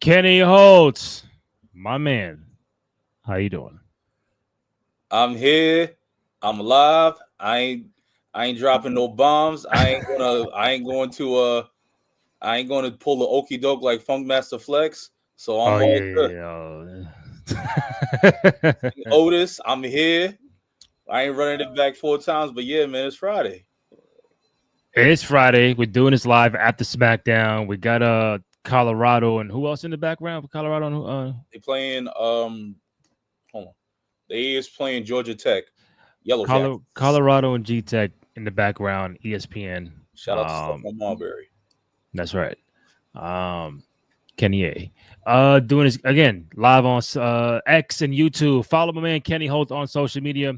Kenny Holtz, my man. How you doing? I'm here. I'm alive. I ain't dropping no bombs. I ain't going to pull the okey doke like Funkmaster Flex. So I'm Oh all good. yeah, yeah. Otis, I'm here. I ain't running it back 4 times, but yeah, man, it's Friday. It's Friday. We're doing this live at the SmackDown. We got Colorado and who else in the background for Colorado? They playing hold on. They is playing Georgia Tech. Yellow Jackets. Colorado and G Tech in the background. ESPN. Shout out to Stephon Marbury. That's right. Kenny A. Doing this again live on X and YouTube. Follow my man Kenny Holt on social media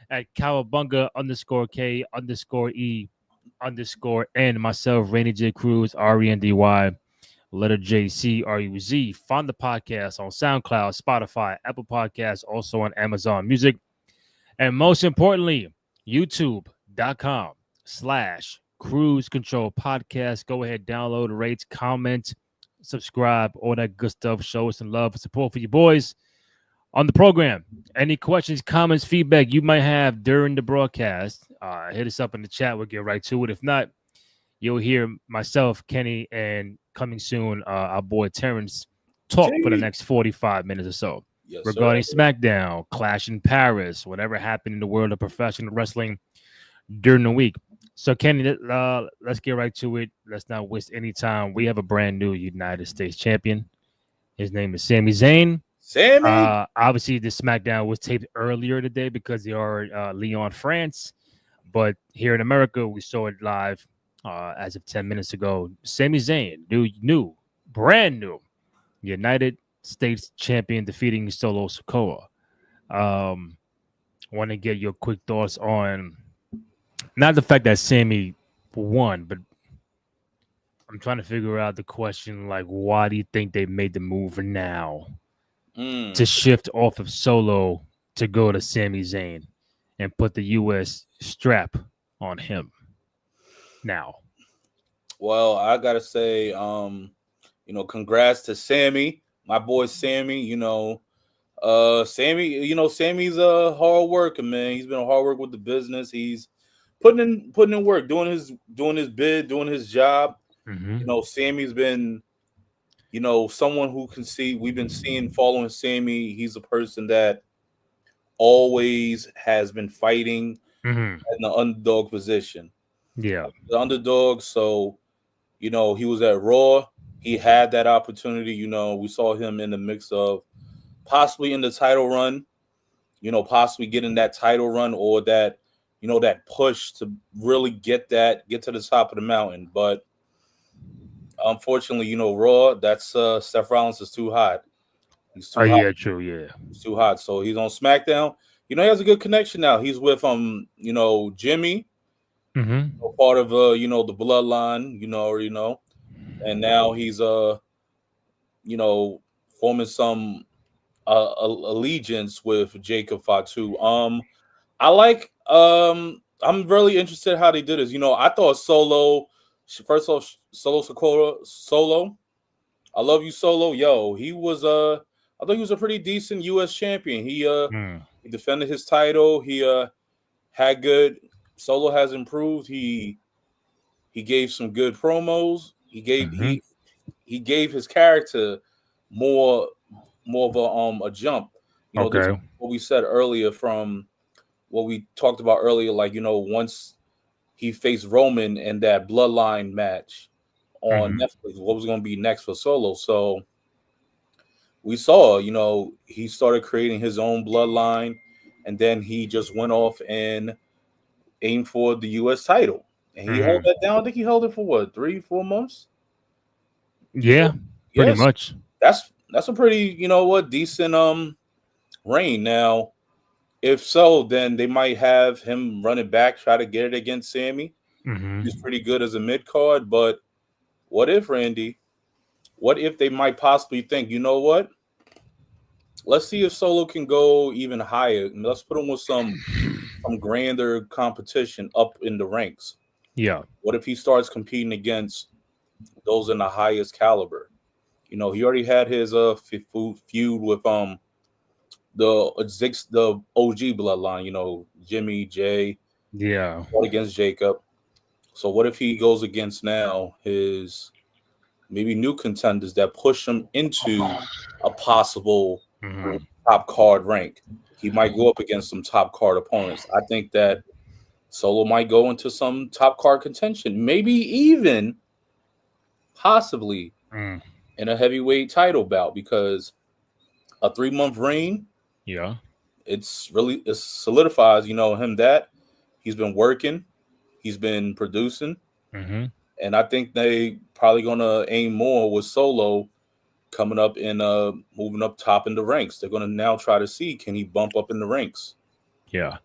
at Cowabunga _K_E_N. Myself, Rainy J Cruz, RENDY, letter JCRUZ. Find the podcast on SoundCloud, Spotify, Apple Podcasts, also on Amazon Music. And most importantly, YouTube.com/Cruise Control Podcast. Go ahead, download, rate, comment, subscribe, all that good stuff. Show us some love and support for you boys on the program. Any questions, comments, feedback you might have during the broadcast, hit us up in the chat. We'll get right to it. If not, you'll hear myself, Kenny, and coming soon, our boy Terrence talk for the next 45 minutes or so. Yes, regarding sir. SmackDown, Clash in Paris, whatever happened in the world of professional wrestling during the week. So, Kenny, let's get right to it. Let's not waste any time. We have a brand new United States champion. His name is Sami Zayn. Sammy. Obviously, the SmackDown was taped earlier today because they are Lyon, France. But here in America, we saw it live as of 10 minutes ago. Sami Zayn, brand new United States champion, defeating Solo Sikoa. Want to get your quick thoughts on not the fact that Sammy won, but I'm trying to figure out the question, like, why do you think they made the move now to shift off of Solo to go to Sami Zayn and put the U.S. strap on him now? Well, I gotta say, congrats to Sammy. My boy Sammy, Sammy's a hard worker, man. He's been a hard work with the business. He's putting in work, doing his bid, doing his job. Mm-hmm. Sammy's been, someone who can see. We've been following Sammy. He's a person that always has been fighting in the underdog position. Yeah, the underdog. So, he was at Raw. He had that opportunity. We saw him in the mix of possibly in the title run, possibly getting that title run or that, that push to really get to the top of the mountain. But unfortunately, Raw, that's Seth Rollins is too hot. He's too hot. Yeah, true. Yeah, he's too hot. So he's on SmackDown. He has a good connection now. He's with Jimmy, part of the bloodline, and now he's forming some allegiance with Jacob Fatu. I'm really interested how they did this. I thought Solo, first off, Solo, I love you, Solo. Yo, I thought he was a pretty decent U.S. champion. He defended his title. He had good. Solo has improved. He gave some good promos. He gave his character more of a jump. Okay. What we said earlier from what we talked about earlier, like once he faced Roman in that bloodline match on Netflix, what was going to be next for Solo. So we saw, he started creating his own bloodline, and then he just went off and aimed for the U.S. title. And he held that down. I think he held it for what, 3-4 months? Yeah, pretty much. That's a pretty, decent reign. Now, if so, then they might have him running back, try to get it against Sammy. He's pretty good as a mid card, but what if, Randy? What if they might possibly think, you know what? Let's see if Solo can go even higher. Let's put him with some grander competition up in the ranks. Yeah. What if he starts competing against those in the highest caliber? You know, he already had his feud with the OG bloodline. You know, Jimmy Jay Yeah. fought against Jacob. So what if he goes against now his maybe new contenders that push him into a possible Mhm. top card rank? He might go up against some top card opponents. I think that Solo might go into some top card contention, maybe even possibly Mm. in a heavyweight title bout, because a 3-month reign, Yeah. it solidifies, you know, him that he's been working, he's been producing, Mhm. and I think they probably gonna aim more with Solo coming up and moving up top in the ranks. They're gonna now try to see, can he bump up in the ranks. Yeah.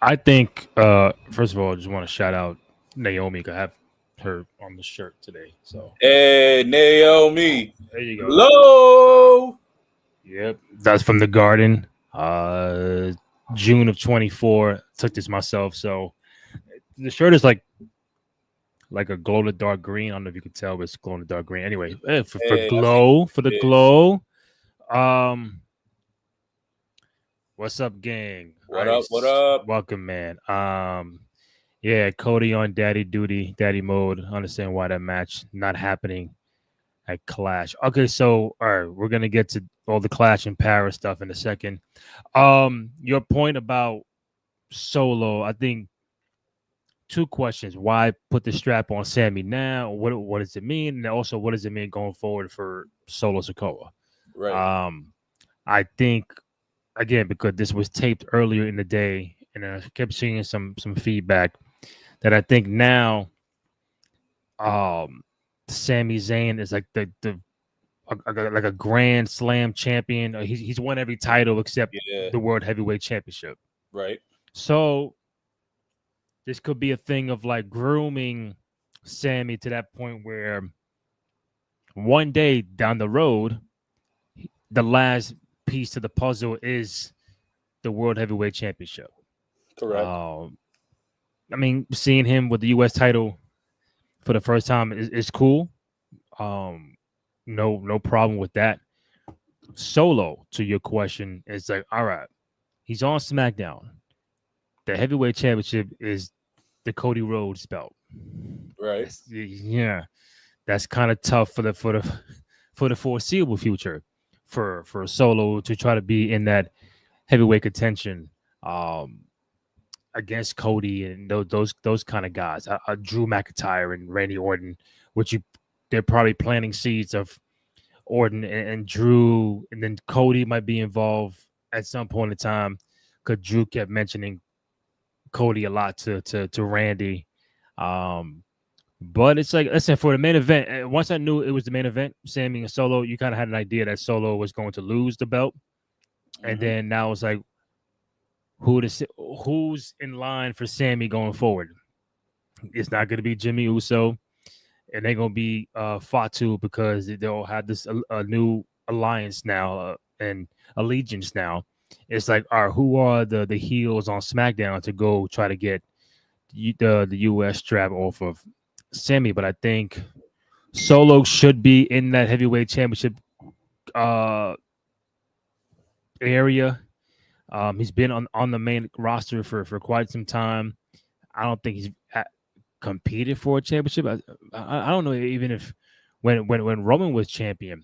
I think first of all, I just want to shout out Naomi. 'Cause I have her on the shirt today. So Hey, Naomi, there you go. hello. Yep. That's from the Garden. June of 24. Took this myself. So the shirt is like a glow in the dark green. I don't know if you could tell, but it's glow in the dark green. Anyway, for Hey, I see glow, for the it. glow. What's up, gang? What up? What up? Welcome, man. Yeah, Cody on daddy duty, daddy mode. Understand why that match not happening at Clash. Okay, so all right, we're gonna get to all the Clash in Paris stuff in a second. Your point about Solo, I think two questions. Why put the strap on Sammy now? What does it mean? And also, what does it mean going forward for Solo Sikoa? Right. I think again because this was taped earlier in the day, and I kept seeing some feedback that I think now, Sami Zayn is like like a Grand Slam champion. He's won every title except Yeah. the World Heavyweight Championship. Right. So this could be a thing of like grooming Sammy to that point where one day down the road, the last piece to the puzzle is the World Heavyweight Championship. Correct. I mean, seeing him with the U.S. title for the first time is cool. No problem with that. Solo, to your question, is like, all right, he's on SmackDown. The heavyweight championship is the Cody Rhodes belt. Right. That's kind of tough for the foreseeable future for Solo to try to be in that heavyweight contention against Cody and those kind of guys. Drew McIntyre and Randy Orton, which they're probably planting seeds of Orton and Drew, and then Cody might be involved at some point in time because Drew kept mentioning Cody a lot to Randy. But it's like, listen, for the main event, once I knew it was the main event, Sammy and Solo, you kind of had an idea that Solo was going to lose the belt. And then now it's like, who's in line for Sammy going forward? It's not going to be Jimmy Uso, and they're going to be Fatu because they'll have this a new alliance now and allegiance now. It's like, all right, who are the heels on SmackDown to go try to get the U.S. strap off of Sammy? But I think Solo should be in that heavyweight championship area. He's been on the main roster for quite some time. I don't think he's competed for a championship. I don't know even if when Roman was champion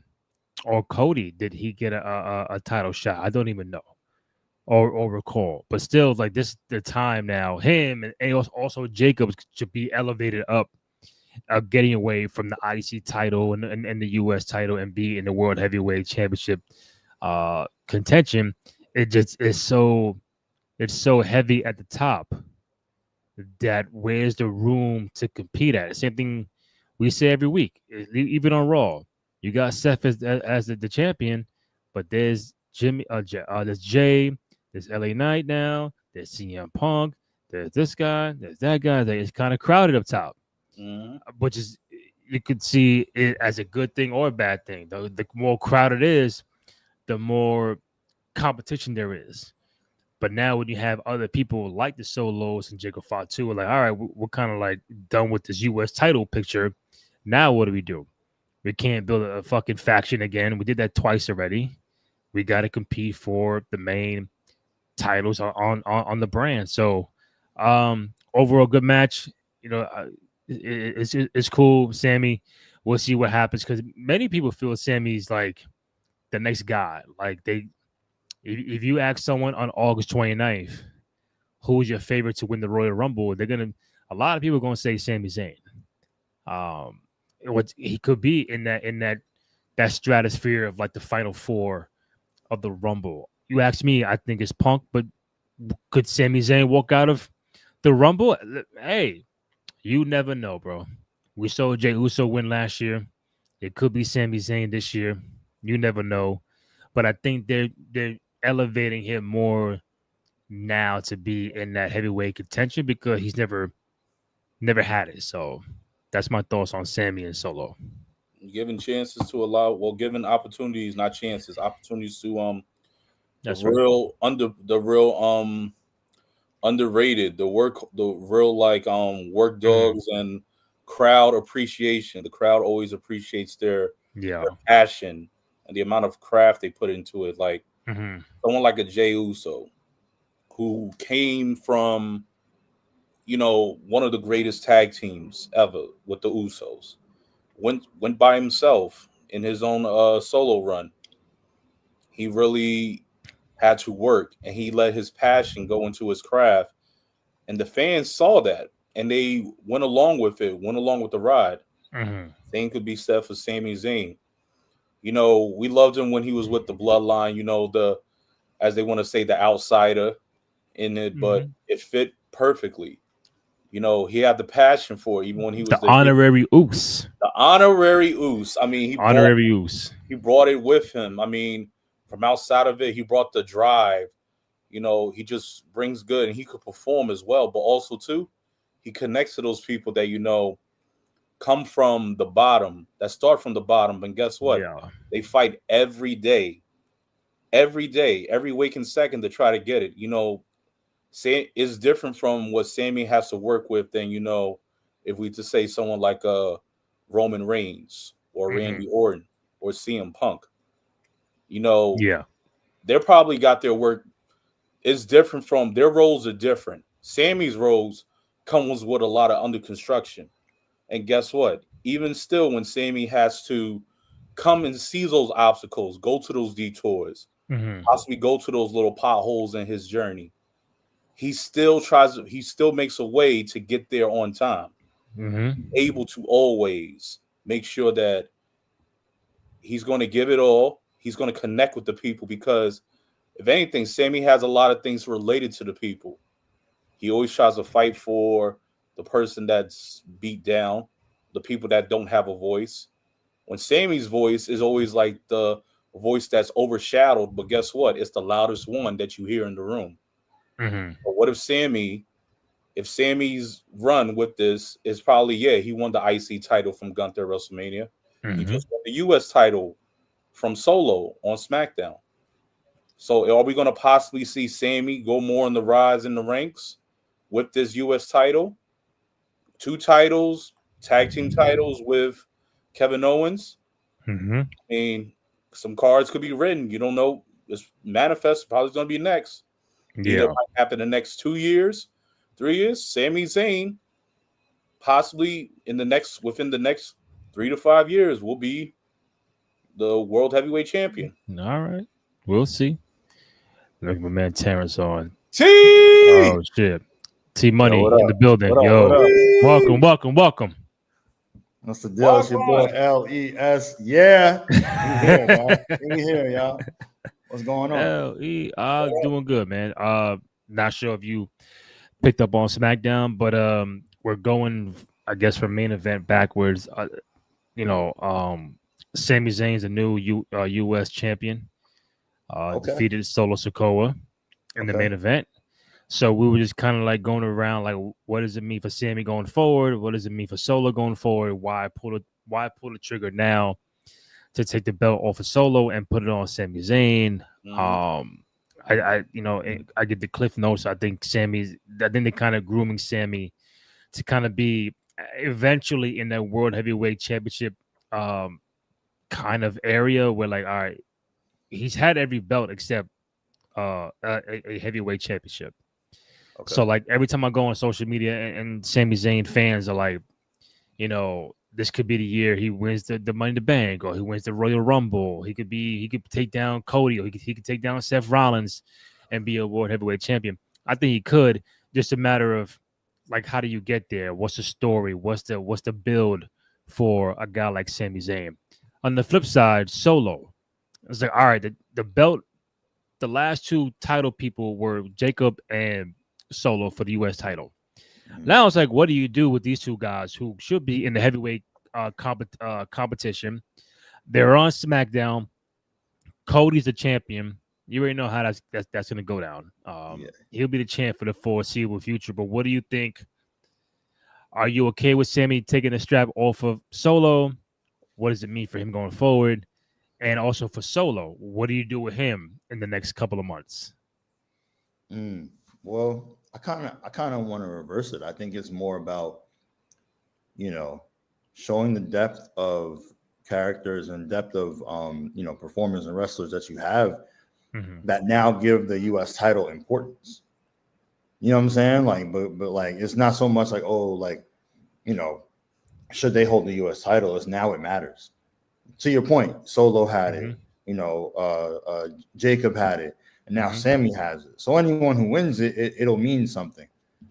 or Cody, did he get a title shot? I don't even know or recall. But still, like this, the time now, him and also Jacobs should be elevated up, getting away from the IDC title and the US title and be in the World Heavyweight Championship contention. It just is so heavy at the top that where's the room to compete at? Same thing we say every week, even on Raw. You got Seth as the champion, but there's Jimmy, there's Jay, there's LA Knight now, there's CM Punk, there's this guy, there's that guy. It's kind of crowded up top, which is, you could see it as a good thing or a bad thing. The more crowded it is, the more competition there is. But now when you have other people like the Solos and Jacob Fatu, like, all right, we're kind of like done with this U.S. title picture. Now what do we do? We can't build a fucking faction again. We did that twice already. We got to compete for the main titles on the brand. So, overall, good match. You know, it's cool. Sami, we'll see what happens because many people feel Sami's like the next guy. Like if you ask someone on August 29th, who's your favorite to win the Royal Rumble, a lot of people are gonna say Sami Zayn. What he could be in that stratosphere of like the final four of the Rumble. You ask me, I think it's Punk, but could Sami Zayn walk out of the Rumble? Hey, you never know, bro. We saw Jey Uso win last year. It could be Sami Zayn this year. You never know. But I think they're elevating him more now to be in that heavyweight contention because he's never had it. So that's my thoughts on Sami and Solo. Given chances to given opportunities, not chances, opportunities to That's the real underrated, the real work dogs and crowd appreciation. The crowd always appreciates their passion and the amount of craft they put into it. Like someone like a Jey Uso, who came from, one of the greatest tag teams ever with the Usos, went by himself in his own solo run. He really had to work, and he let his passion go into his craft, and the fans saw that, and they went along with the ride. Same could be said for Sami Zayn. We loved him when he was with the Bloodline. As they want to say, the outsider in it, but it fit perfectly. He had the passion for it, even when he was the honorary Oos. The honorary Oos. I mean, he brought it with him. I mean, from outside of it, he brought the drive. He just brings good, and he could perform as well. But also, too, he connects to those people that, come from the bottom, that start from the bottom. And guess what? Yeah. They fight every day, every waking second to try to get it. It's different from what Sami has to work with than, if we just say someone like Roman Reigns or Randy Orton or CM Punk. They probably got their work. It's different from their roles are different. Sami's roles comes with a lot of under construction. And guess what? Even still, when Sami has to come and see those obstacles, go to those detours, possibly go to those little potholes in his journey, he still makes a way to get there on time. Able to always make sure that he's going to give it all. He's going to connect with the people because, if anything, Sami has a lot of things related to the people. He always tries to fight for the person that's beat down, the people that don't have a voice. When Sami's voice is always like the voice that's overshadowed, but guess what? It's the loudest one that you hear in the room. But what if Sami's run with this is probably, he won the IC title from Gunther at WrestleMania. He just won the US title from Solo on SmackDown. So are we going to possibly see Sami go more on the rise in the ranks with this US title? 2 titles, tag team titles with Kevin Owens. I mean, some cards could be written. You don't know. This manifest probably going to be next. Either might happen the next 2 years, 3 years. Sami Zayn, possibly within the next 3 to 5 years, will be the world heavyweight champion. All right, we'll see. Look, my man Terrence on. T. Oh shit, T Money in the building. Welcome. What's the deal? It's your boy LES. Yeah, we here, y'all. What's going on? LE, doing good, man. Not sure if you picked up on SmackDown, but we're going, I guess, from main event backwards. Sami Zayn's a new U.S. champion. Defeated Solo Sikoa in the main event. So we were just kind of like going around, like, what does it mean for Sami going forward? What does it mean for Solo going forward? Why pull the trigger now to take the belt off of Solo and put it on Sami Zayn? I get the cliff notes. I think they're kind of grooming Sami to kind of be eventually in that World Heavyweight Championship kind of area where like, all right, he's had every belt except a heavyweight championship. Okay. So like every time I go on social media and Sami Zayn fans are like, this could be the year he wins the Money in the Bank, or he wins the Royal Rumble. He could take down Cody, or he could take down Seth Rollins and be a world heavyweight champion. I think he could. Just a matter of like, how do you get there? What's the story? What's the build for a guy like Sami Zayn? On the flip side, Solo. It's like, all right, the belt, the last two title people were Jacob and Solo for the U.S. title. Now it's like, what do you do with these two guys who should be in the heavyweight competition? They're on SmackDown. Cody's the champion. You already know how that's going to go down. He'll be the champ for the foreseeable future. But what do you think? Are you okay with Sami taking the strap off of Solo? What does it mean for him going forward? And also for Solo, what do you do with him in the next couple of months? Well, I kind of want to reverse it. I think it's more about, showing the depth of characters and depth of, performers and wrestlers that you have that now give the U.S. title importance. You know what I'm saying? Like, but like, it's not so much like, should they hold the U.S. title? It's now it matters. To your point, Solo had it. Jacob had it. And now Sami has it. So anyone who wins it, it'll mean something.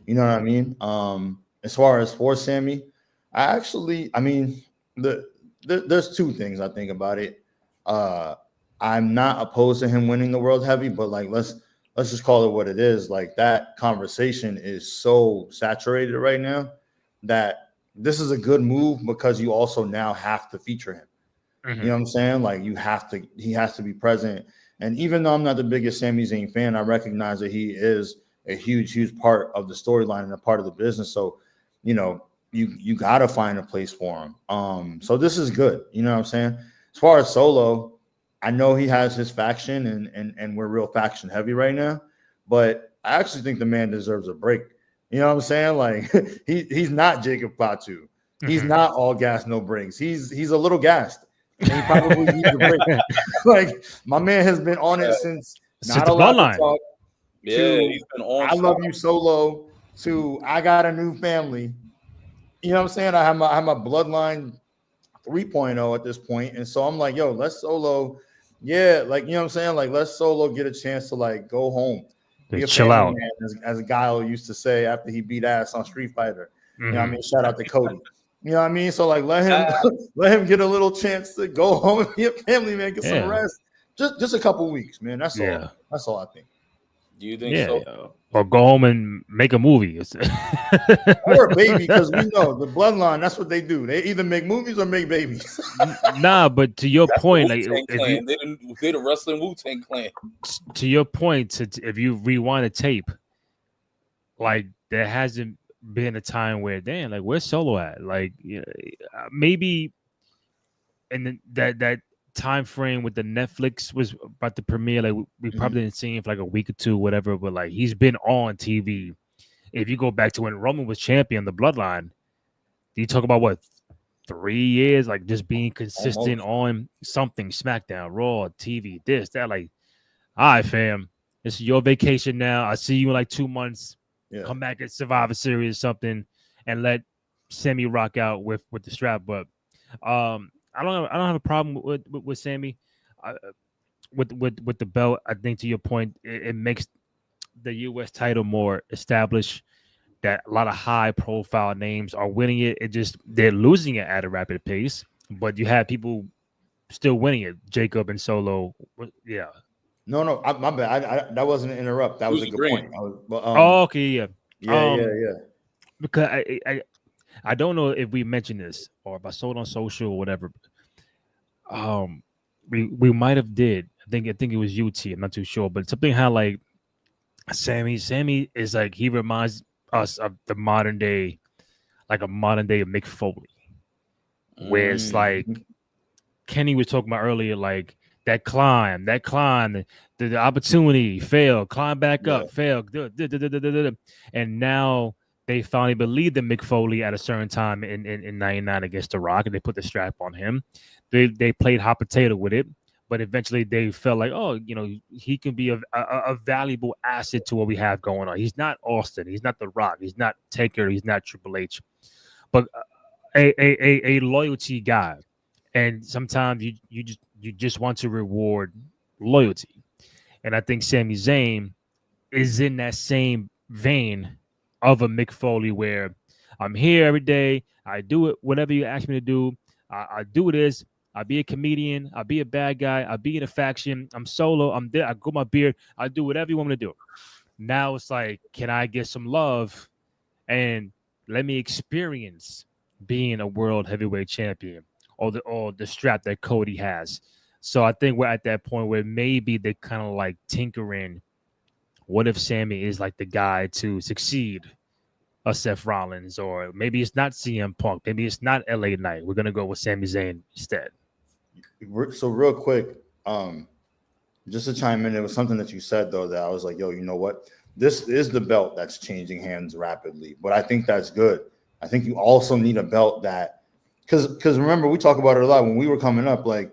You know what I mean? As far as for Sami, there's two things I think about it. I'm not opposed to him winning the world heavy, but like let's just call it what it is. Like, that conversation is so saturated right now that this is a good move, because you also now have to feature him. You know what I'm saying? Like, he has to be present. And even though I'm not the biggest Sami Zayn fan, I recognize that he is a huge, huge part of the storyline and a part of the business. So, you got to find a place for him. So this is good. You know what I'm saying? As far as Solo, I know he has his faction and we're real faction heavy right now, but I actually think the man deserves a break. You know what I'm saying? Like, he's not Jacob Fatu. He's not all gas, no brakes. He's a little gassed. And he probably needs a break. Like, my man has been on it since not a lot to talk. Yeah, he's been on. I love you, Solo. To I got a new family. You know what I'm saying? I have my bloodline 3.0 at this point, and so I'm like, yo, let's Solo. Yeah, like, you know what I'm saying? Like, let's Solo get a chance to like go home, be a chill out, man, as Guile used to say after he beat ass on Street Fighter. You know what I mean? Shout out to Cody. You know what I mean? So like, let him get a little chance to go home and be a family man, get some rest. Just a couple weeks, man. That's all. That's all I think. Do you think so? Or go home and make a movie. Or a baby, because we know the bloodline, that's what they do. They either make movies or make babies. Nah, but to your point, like, they're the wrestling Wu-Tang Clan. To your point, if you rewind the tape, like, there hasn't been a time where, damn, like, where's Solo at? Like, maybe in that time frame with the Netflix was about to premiere, like, we probably didn't see him for like a week or two, whatever, but like, he's been on TV. If you go back to when Roman was champion, the bloodline, you talk about what, 3 years, like, just being consistent on something, SmackDown, Raw, TV, this, that. Like, all right, fam, this is your vacation now. I see you in like 2 months. Come back at Survivor Series or something, and let Sami rock out with the strap. But I don't have a problem with Sami with the belt. I think, to your point, it makes the U.S. title more established. That a lot of high profile names are winning it. They're losing it at a rapid pace, but you have people still winning it. Jacob and Solo, yeah. No, my bad. That wasn't an interrupt. That was a good point. Okay, yeah. Because I don't know if we mentioned this or if I saw it on social or whatever. We might have did. I think it was UT. I'm not too sure, but something how like Sami is like, he reminds us of the modern day, like a modern day of Mick Foley, where it's like Kenny was talking about earlier, like that climb, the opportunity, fail, climb back up, fail, and now they finally believed in Mick Foley at a certain time in 99 against The Rock, and they put the strap on him. they played hot potato with it, but eventually they felt like, oh, he can be a valuable asset to what we have going on. He's not Austin, he's not The Rock, he's not Taker, he's not Triple H, but a loyalty guy. And sometimes you just want to reward loyalty. And I think Sami Zayn is in that same vein of a Mick Foley, where I'm here every day. I do it whatever you ask me to do. I do this. I'll be a comedian. I'll be a bad guy. I'll be in a faction. I'm solo. I'm there. I grow my beard. I do whatever you want me to do. Now it's like, can I get some love and let me experience being a world heavyweight champion, or the strap that Cody has? So I think we're at that point where maybe they're kind of like tinkering. What if Sammy is like the guy to succeed a Seth Rollins, or maybe it's not CM Punk, maybe it's not LA Knight. We're gonna go with Sami Zayn instead. So real quick, just to chime in, it was something that you said though that I was like, yo, you know what? This is the belt that's changing hands rapidly, but I think that's good. I think you also need a belt that, because remember, we talk about it a lot when we were coming up, like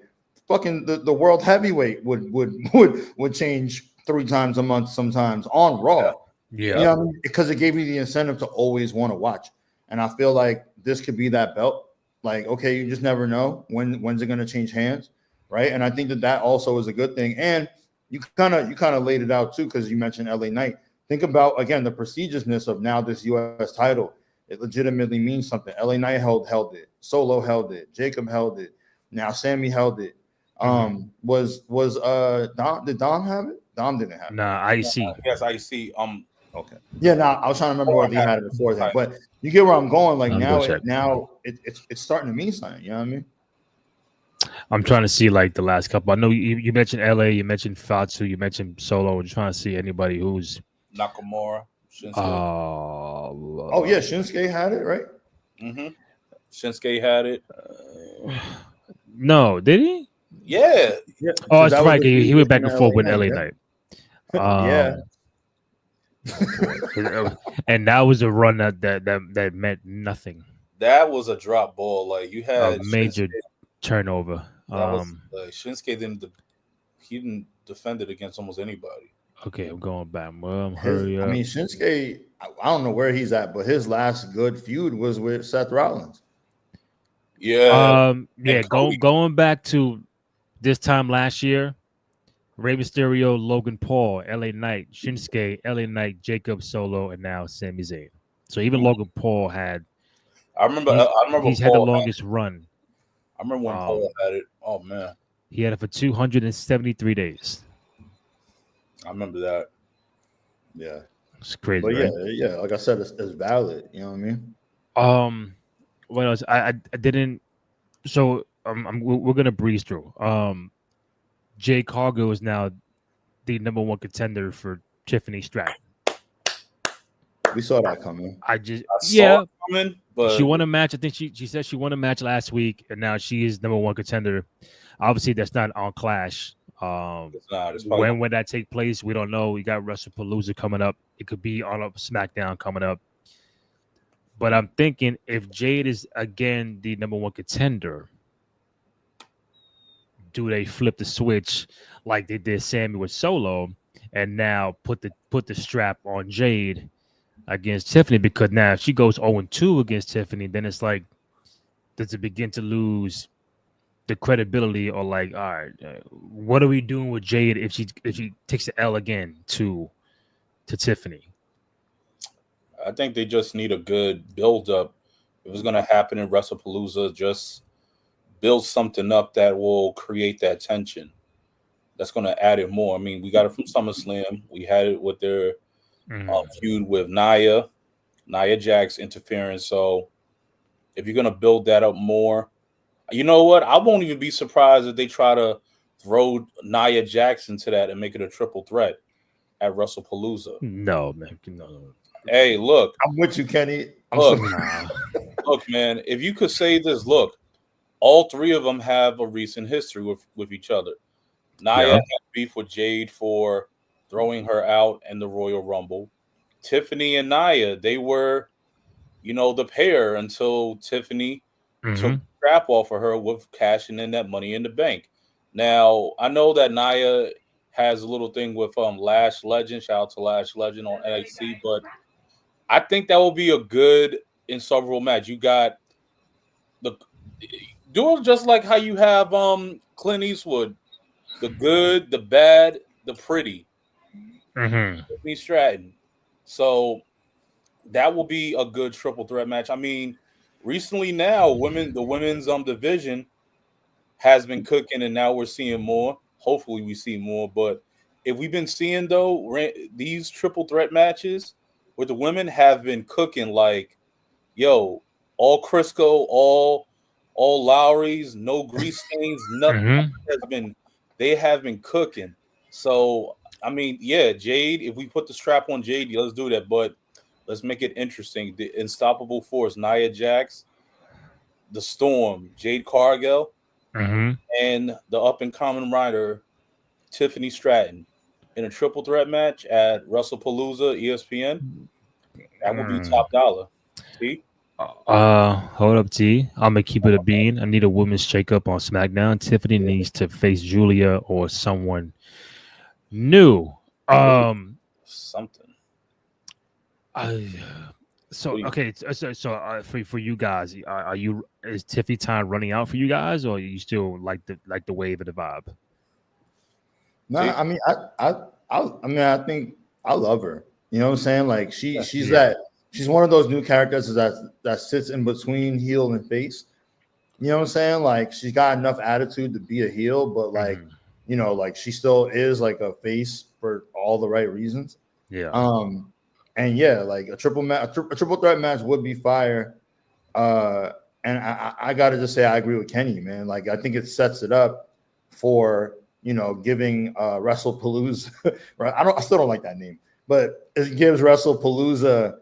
fucking the world heavyweight would change 3 times a month sometimes on Raw. Yeah. You know what I mean? Because it gave you the incentive to always want to watch. And I feel like this could be that belt. Like, okay, you just never know when's it going to change hands, right? And I think that also is a good thing. And you kind of laid it out too, because you mentioned LA Knight. Think about, again, the prestigiousness of now this U.S. title. It legitimately means something. LA Knight held it. Solo held it. Jacob held it. Now Sammy held it. Was Dom, did Dom have it? Dom didn't have it. Nah, IC. Yes, IC. Okay. Yeah, I was trying to remember whether he had it before that, but you get where I'm going. Like now it's starting to mean something. You know what I mean? I'm trying to see like the last couple. I know you mentioned LA, you mentioned Fatu, you mentioned Solo. I'm just trying to see anybody who's Nakamura. Shinsuke. Oh yeah, Shinsuke had it, right? Shinsuke had it. No, did he? Yeah. Oh, that's right. He went back and forth with LA Knight. Yeah. And that was a run that meant nothing. That was a drop ball. Like you had a major turnover. Shinsuke didn't defend it against almost anybody. Okay, I'm going back. Hurry up. I mean, Shinsuke, I don't know where he's at, but his last good feud was with Seth Rollins. Yeah. Going back to this time last year, Rey Mysterio, Logan Paul, LA Knight, Shinsuke, LA Knight, Jacob Solo, and now Sami Zayn. So even Logan Paul had. I remember he's had the longest run. I remember when Paul had it. Oh man, he had it for 273 days. I remember that. Yeah, it's crazy. But right? yeah. Like I said, it's valid. You know what I mean? What else? I didn't. So we're gonna breeze through. Jay Cargill is now the number 1 contender for Tiffany Stratton. We saw that coming. I saw it coming, but she won a match. I think she said she won a match last week, and now she is number 1 contender. Obviously, that's not on Clash. It's not. When would that take place? We don't know. We got WrestlePalooza coming up. It could be on a SmackDown coming up. But I'm thinking if Jade is again the number 1 contender, do they flip the switch like they did Sammy with Solo, and now put the strap on Jade against Tiffany? Because now if she goes 0-2 against Tiffany, then it's like, does it begin to lose the credibility, or like, all right, what are we doing with Jade if she takes the L again to Tiffany? I think they just need a good build up. If it's gonna happen in WrestlePalooza, just build something up that will create that tension. That's gonna add it more. I mean, we got it from SummerSlam. We had it with their feud with Nia Jax interference. So if you're gonna build that up more, you know what? I won't even be surprised if they try to throw Nia Jax into that and make it a triple threat at WrestlePalooza. No, man. No. Hey, look. I'm with you, Kenny. Look, man. If you could say this, look. All 3 of them have a recent history with each other. Nia had beef with Jade for throwing her out in the Royal Rumble. Tiffany and Nia, they were, the pair until Tiffany took strap off of her with cashing in that Money in the Bank. Now I know that Nia has a little thing with Lash Legend. Shout out to Lash Legend on NXT, but I think that will be a good inseparable match. You got the do it just like how you have Clint Eastwood, the good, the bad, the pretty. Tiffany Stratton. So that will be a good triple threat match. I mean, recently now, the women's division has been cooking, and now we're seeing more. Hopefully, we see more. But if we've been seeing though, these triple threat matches with the women have been cooking. Like, yo, all Crisco, all Lowry's, no grease stains, nothing they have been cooking. So I mean, yeah, Jade. If we put the strap on Jade, let's do that. But let's make it interesting. The unstoppable force, Nia Jax, the Storm, Jade Cargill, and the up and coming rider, Tiffany Stratton, in a triple threat match at WrestlePalooza, ESPN. That would be top dollar. See? Hold up, T. I'm gonna keep it a bean. I need a women's shakeup on SmackDown. Tiffany needs to face Julia or someone new. Something. So okay, so for you guys, is Tiffany time running out for you guys, or you still like the wave of the vibe? No, I mean, I think I love her. You know what I'm saying? Like she's one of those new characters that sits in between heel and face. You know what I'm saying? Like she's got enough attitude to be a heel, but like like she still is like a face for all the right reasons. Yeah. And yeah, like a triple threat match would be fire. And I gotta just say I agree with Kenny, man. Like I think it sets it up for giving WrestlePalooza. Right? I still don't like that name, but it gives WrestlePalooza,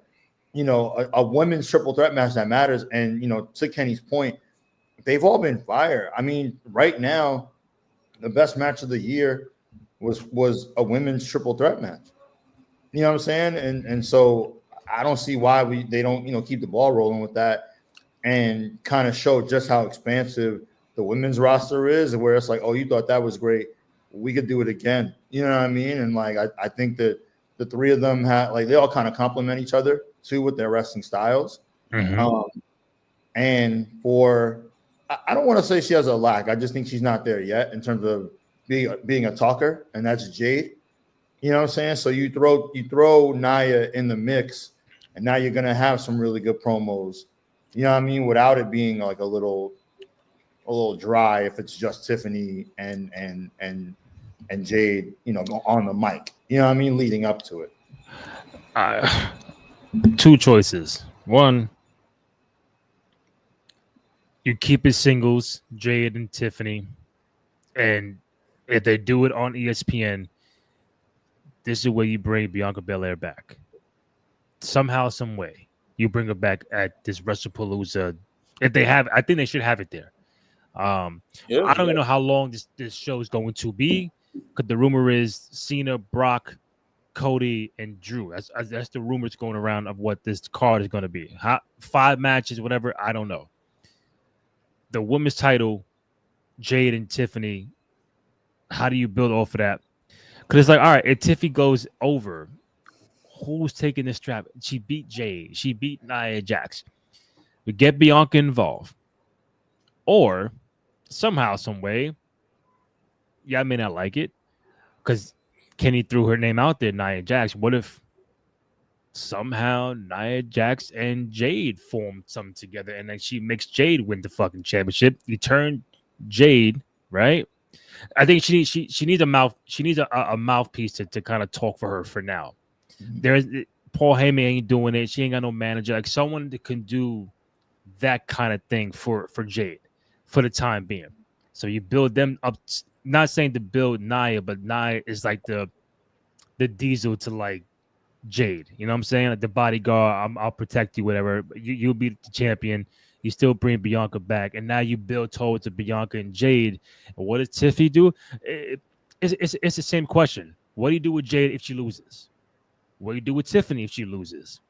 a women's triple threat match that matters. And to Kenny's point, they've all been fire. I mean, right now, the best match of the year was a women's triple threat match. You know what I'm saying? And so I don't see why they don't keep the ball rolling with that and kind of show just how expansive the women's roster is, and where it's like, oh, you thought that was great, we could do it again. You know what I mean? And like I think that the three of them they all kind of complement each other too with their wrestling styles. And I don't want to say she has a lack. I just think she's not there yet in terms of being a talker, and that's Jade. You know what I'm saying? So you throw Nia in the mix, and now you're gonna have some really good promos. You know what I mean? Without it being like a little dry if it's just Tiffany and Jade, on the mic. You know what I mean? Leading up to it. Two choices. One, you keep it singles, Jade and Tiffany, and if they do it on ESPN, this is where you bring Bianca Belair back. Somehow, some way, you bring her back at this WrestlePalooza. If they have, I think they should have it there. I don't even know how long this show is going to be, because the rumor is Cena, Brock, Cody, and Drew. That's the rumors going around of what this card is going to be. 5 matches, whatever. I don't know. The women's title, Jade and Tiffany. How do you build off of that? Because it's like, all right, if Tiffany goes over, who's taking this strap? She beat Jade. She beat Nia Jax. We get Bianca involved. Or somehow, some way, I may not like it, because Kenny threw her name out there, Nia Jax. What if somehow Nia Jax and Jade form something together, and then she makes Jade win the fucking championship? You turn Jade, right? I think she needs a mouth. She needs a mouthpiece to kind of talk for her for now. There's Paul Heyman ain't doing it. She ain't got no manager. Like someone that can do that kind of thing for Jade for the time being. So you build them up. Not saying to build Nia, but Nia is like the diesel to like Jade. You know what I'm saying? Like the bodyguard. I'll protect you, whatever. You'll be the champion. You still bring Bianca back, and now you build towards Bianca and Jade. And what does Tiffany do? It's the same question. What do you do with Jade if she loses? What do you do with Tiffany if she loses?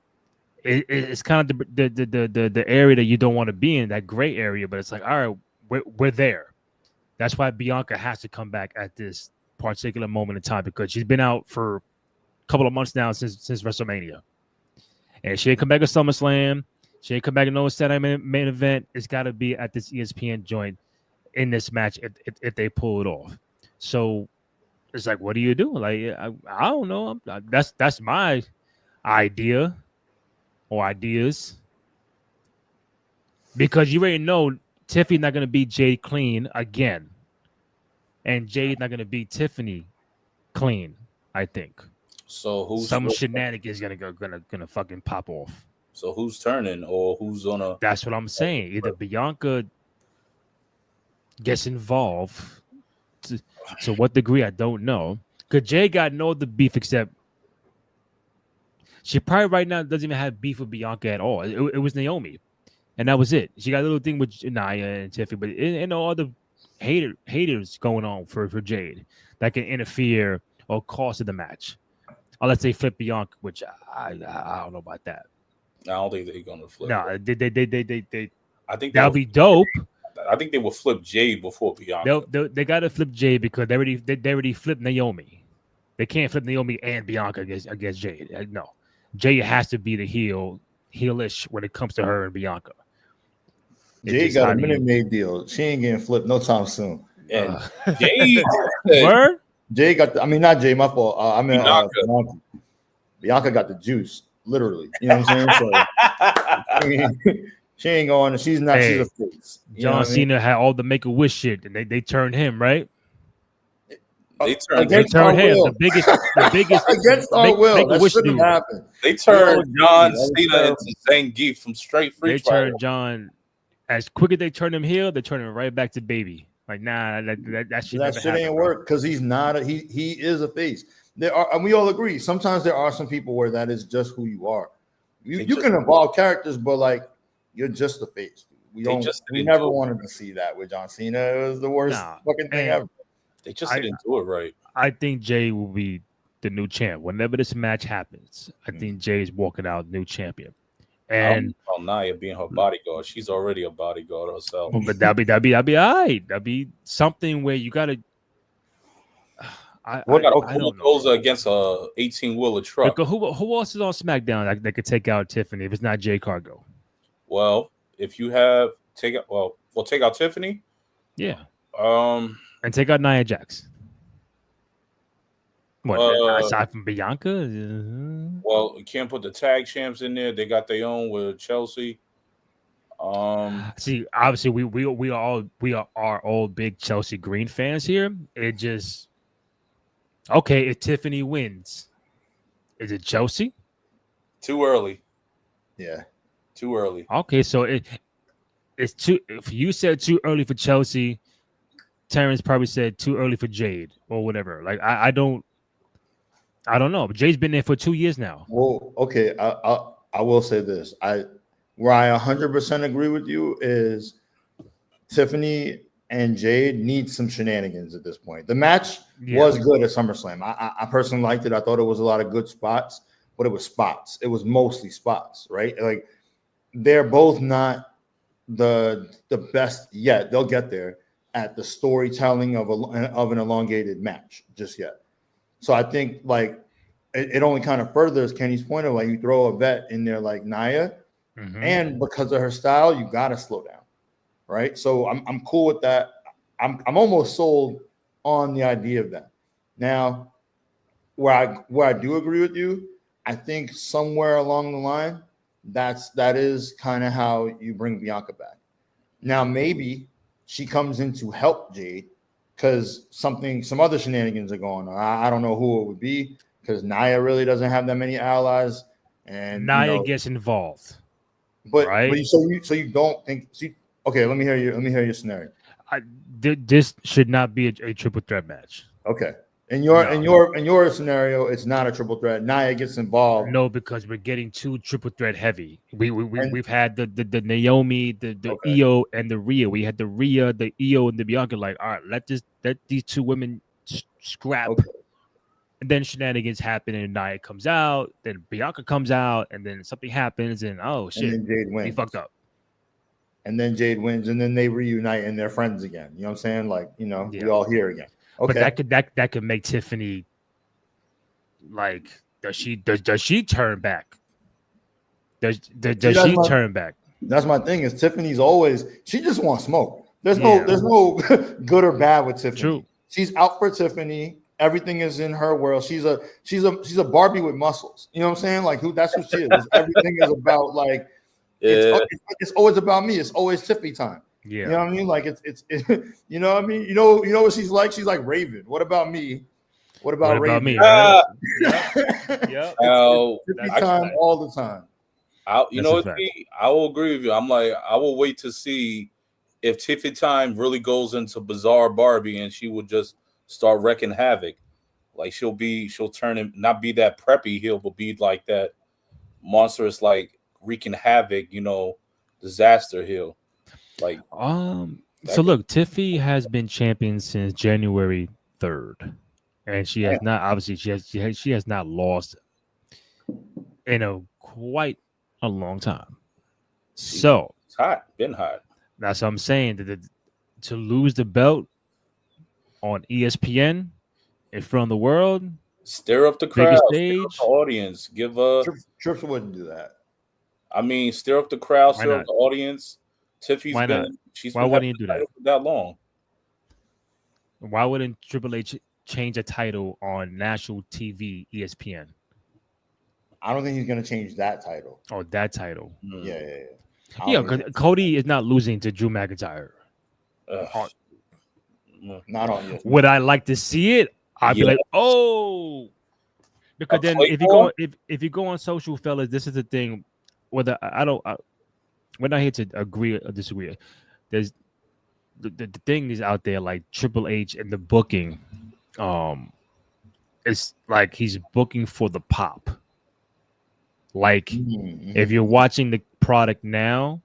it's kind of the area that you don't want to be in, that gray area. But it's like, all right, we're there. That's why Bianca has to come back at this particular moment in time, because she's been out for a couple of months now since WrestleMania, and she ain't come back at SummerSlam. She ain't come back at no Saturday main event. It's got to be at this ESPN joint in this match if they pull it off. So it's like, what do you do? Like, I don't know. That's my idea or ideas, because you already know Tiffany's not going to beat Jade clean again, and Jade's not going to beat Tiffany clean. I think So who's some shenanigans gonna fucking pop off. So who's turning, or who's gonna? That's what I'm saying. Either Bianca gets involved. To what degree, I don't know. Because Jay got no other beef except she probably right now doesn't even have beef with Bianca at all. It was Naomi, and that was it. She got a little thing with Nia and Tiffany, but ain't no other haters going on for Jade that can interfere or cost of the match, unless they flip Bianca, which I don't know about that. I don't think they're gonna flip. No, they I think that'll be dope. I think they will flip Jade before Bianca. They got to flip Jade because they already flipped Naomi. They can't flip Naomi and Bianca against Jade. No, Jade has to be the heelish when it comes to her and Bianca. Jade got a Minute Maid deal. She ain't getting flipped no time soon. And Jade, word? Jade got. Not Jade. My fault. Bianca got the juice, literally. You know what I'm saying? So, she ain't going. She's not. Hey, she's a face. John Cena had all the Make-A-Wish shit, and they turned him, right? They turned him. The biggest against our will. That shouldn't happen. They turned John Cena into Zangief from Straight Free. They turned John as quick as they turned him heel. They turned him right back to baby. Like, nah, that shit ain't work because he's not. He is a face. There are, and we all agree. Sometimes there are some people where that is just who you are. You can evolve characters, but like you're just a face. We never wanted to see that with John Cena. It was the worst fucking thing ever. They just didn't do it right. I think Jay will be the new champ whenever this match happens. I think Jay's walking out new champion. And Nia being her bodyguard, she's already a bodyguard herself. But that'll be all right. That'll be something where you gotta. Who goes against a 18-wheeler truck? Who else is on SmackDown that could take out Tiffany if it's not Jay Cargo? Well, if you have take out Tiffany. Yeah. And take out Nia Jax. What, aside from Bianca? Well, you can't put the tag champs in there. They got their own with Chelsea. See, obviously we are all big Chelsea Green fans here. It just okay if Tiffany wins. Is it Chelsea? Too early. Yeah. Too early. Okay, so it's too. If you said too early for Chelsea, Terrence probably said too early for Jade or whatever. Like I don't know. Jade's been there for 2 years now. Well, okay. I will say this. Where I 100% agree with you is Tiffany and Jade need some shenanigans at this point. The match was good at SummerSlam. I personally liked it. I thought it was a lot of good spots, but it was spots. It was mostly spots, right? Like they're both not the best yet. They'll get there at the storytelling of an elongated match just yet. So I think like it only kind of furthers Kenny's point of like you throw a vet in there like Nia, and because of her style, you gotta slow down, right? So I'm cool with that. I'm almost sold on the idea of that. Now, where I do agree with you, I think somewhere along the line, that is kind of how you bring Bianca back. Now maybe she comes in to help Jade because some other shenanigans are going on. I don't know who it would be because Nia really doesn't have that many allies, and Nia gets involved. But, right? so you don't think? Okay, let me hear your scenario. This should not be a triple threat match. Okay, in your scenario, it's not a triple threat. Nia gets involved. No, because we're getting too triple threat heavy. We've had the Naomi, the Io, and the Rhea. We had the Rhea, the Io, and the Bianca. Like, all right, let these two women scrap. Okay. And then shenanigans happen, and Nia comes out. Then Bianca comes out, and then something happens, and oh And shit, then Jade he wins. fucked up. And then Jade wins, and then they reunite and they're friends again. You know what I'm saying? Like, you know, Yeah. we all here again. But Okay. that could make Tiffany like does she turn back? Does she turn back? That's my thing. Is Tiffany's always she just wants smoke. There's Yeah. no good or bad with Tiffany. True. She's out for Tiffany. Everything is in her world. She's a Barbie with muscles. You know what I'm saying? Like that's what she is. Everything is about like it's always about me. It's always Tiffany time. Yeah. You know what I mean? Like it's you know what I mean? You know what she's like? She's like Raven. What about me? What about Raven? me? Ah, Yeah. It's Tiffany time all the time. You know what? I will agree with you. I'm like, I will wait to see if Tiffany time really goes into Bizarre Barbie and she will just start wrecking havoc. Like she'll turn and not be that preppy heel, but be like that monstrous, like wreaking havoc, you know, disaster heel. Like so look, Tiffy has been champion since January 3rd. And she has not obviously she has not lost in a quite a long time. So it's hot, been hot. That's what I'm saying. To lose the belt on ESPN in front of the world, stir up the crowd, stir up the audience. Give Trips wouldn't do that. I mean, stir up the crowd, stir up the audience. Tiffany's Why not? She's why wouldn't you do that for that long? Why wouldn't Triple H change a title on national TV, ESPN? I don't think he's going to change that title. Oh, that title. Yeah. Yeah, because Cody is not losing to Drew McIntyre. Not on you. Would I like to see it? I'd be like, oh, because then if you go on social, fellas, this is the thing. Whether we're not here to agree or disagree. There's the thing is out there like Triple H and the booking. It's like he's booking for the pop. Like if you're watching the product now,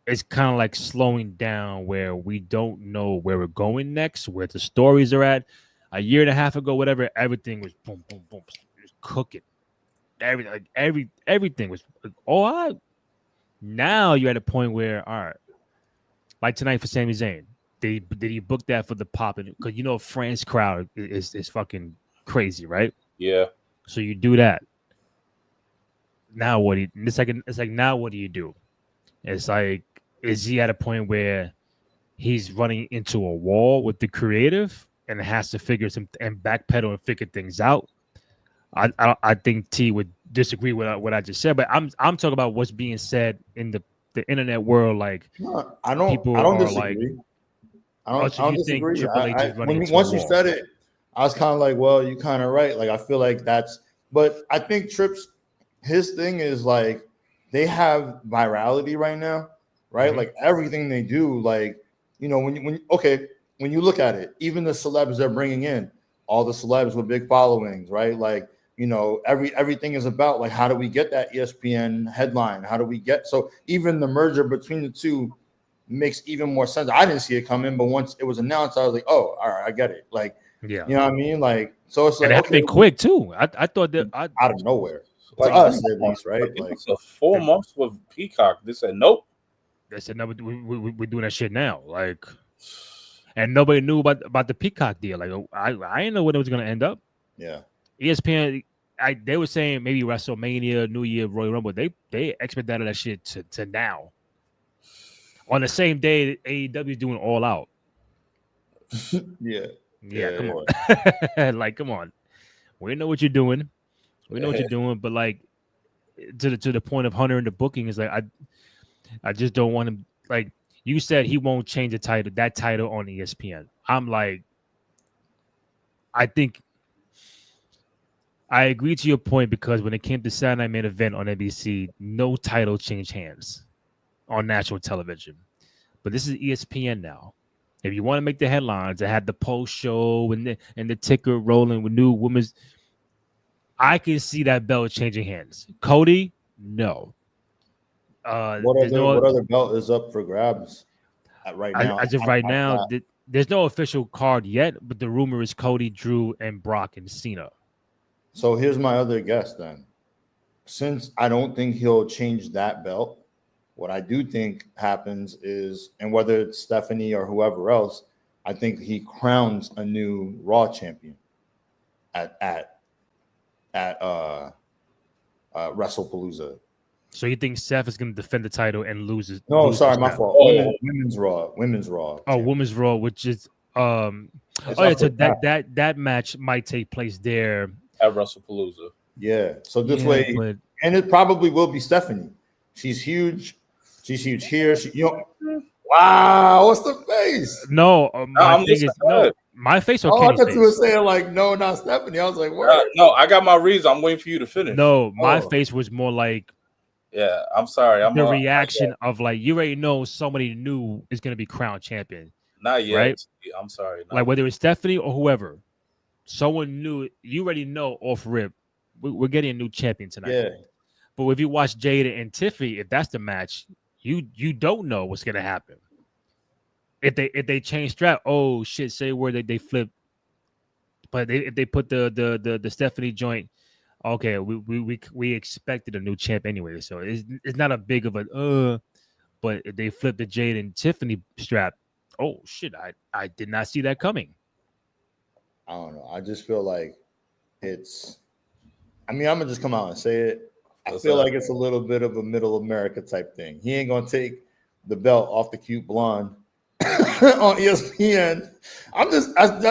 it's kind of like slowing down where we don't know where we're going next, where the stories are at. A year and a half ago, whatever, everything was boom, boom, boom, it was cooking. Everything was all right. Now you're at a point where, all right, like tonight for Sami Zayn, did he book that for the pop? Because you know, France crowd is fucking crazy, right? Yeah. So you do that. Now what do you? It's like now what do you do? It's like, is he at a point where he's running into a wall with the creative and has to figure and backpedal and figure things out? I think T would disagree with what I just said, but I'm talking about what's being said in the internet world. Like, no, I don't disagree. I don't disagree. Once you said it, I was kind of like, well, you're kind of right. Like, I feel like but I think his thing is like they have virality right now, right? Mm-hmm. Like everything they do, like, you know, when you look at it, even the celebs they're bringing in, all the celebs with big followings, right? Like, you know, everything is about like, how do we get that ESPN headline? How do we get, so even the merger between the two makes even more sense. I didn't see it coming, but once it was announced, I was like, oh, all right, I get it. Like, yeah, you know what I mean? Like, so it's like, and it happened quick too. I thought that out of nowhere. Like, to us, at least, right? Like, it's 4 months with Peacock. They said nope. They said no, we're doing that shit now. Like, and nobody knew about the Peacock deal. Like, I didn't know when it was going to end up. Yeah, ESPN. They were saying maybe WrestleMania, New Year, Royal Rumble. They expedited that shit to now. On the same day, AEW is doing All Out. Yeah. Come on. Like, come on. We know what you're doing. We know what you're doing, but like to the point of Hunter and the booking is like I just don't want him. Like you said, he won't change that title on ESPN. I'm like, I think I agree to your point because when it came to Saturday Night Main Event on NBC, no title changed hands on national television. But this is ESPN now. If you want to make the headlines, I had the post show and the ticker rolling with new women's. I can see that belt changing hands. Cody, no. What other belt is up for grabs right now? As of right now, there's no official card yet, but the rumor is Cody, Drew, and Brock and Cena So here's my other guess then. Since I don't think he'll change that belt, what I do think happens is, and whether it's Stephanie or whoever else, I think he crowns a new Raw champion at WrestlePalooza. So you think Seth is going to defend the title and loses? No, sorry, my fault. Oh. Women's Raw. Oh, champion. Women's Raw, which is oh yeah, so that match might take place there at WrestlePalooza. Yeah. So this way, and it probably will be Stephanie. She's huge. She's huge here. Wow, what's the face? No, my thing is no. My face or Kenny's I thought face? You were saying like no, not Stephanie. I was like, what? No, I got my reason. I'm waiting for you to finish. No, my face was more like. Yeah, I'm sorry. The reaction of like you already know somebody new is going to be crowned champion. Not yet. Right? I'm sorry. Like whether it's Stephanie or whoever, someone new. You already know off rip. We're getting a new champion tonight. Yeah. But if you watch Jada and Tiffany, if that's the match, you don't know what's going to happen. If they change strap, oh shit! Say where they flip, but if they put the Stephanie joint, okay, we expected a new champ anyway, so it's not a big of a but if they flip the Jade and Tiffany strap, oh shit! I did not see that coming. I don't know. I just feel like it's. I mean, I'm gonna just come out and say it. I feel like it's a little bit of a middle America type thing. He ain't gonna take the belt off the cute blonde on ESPN.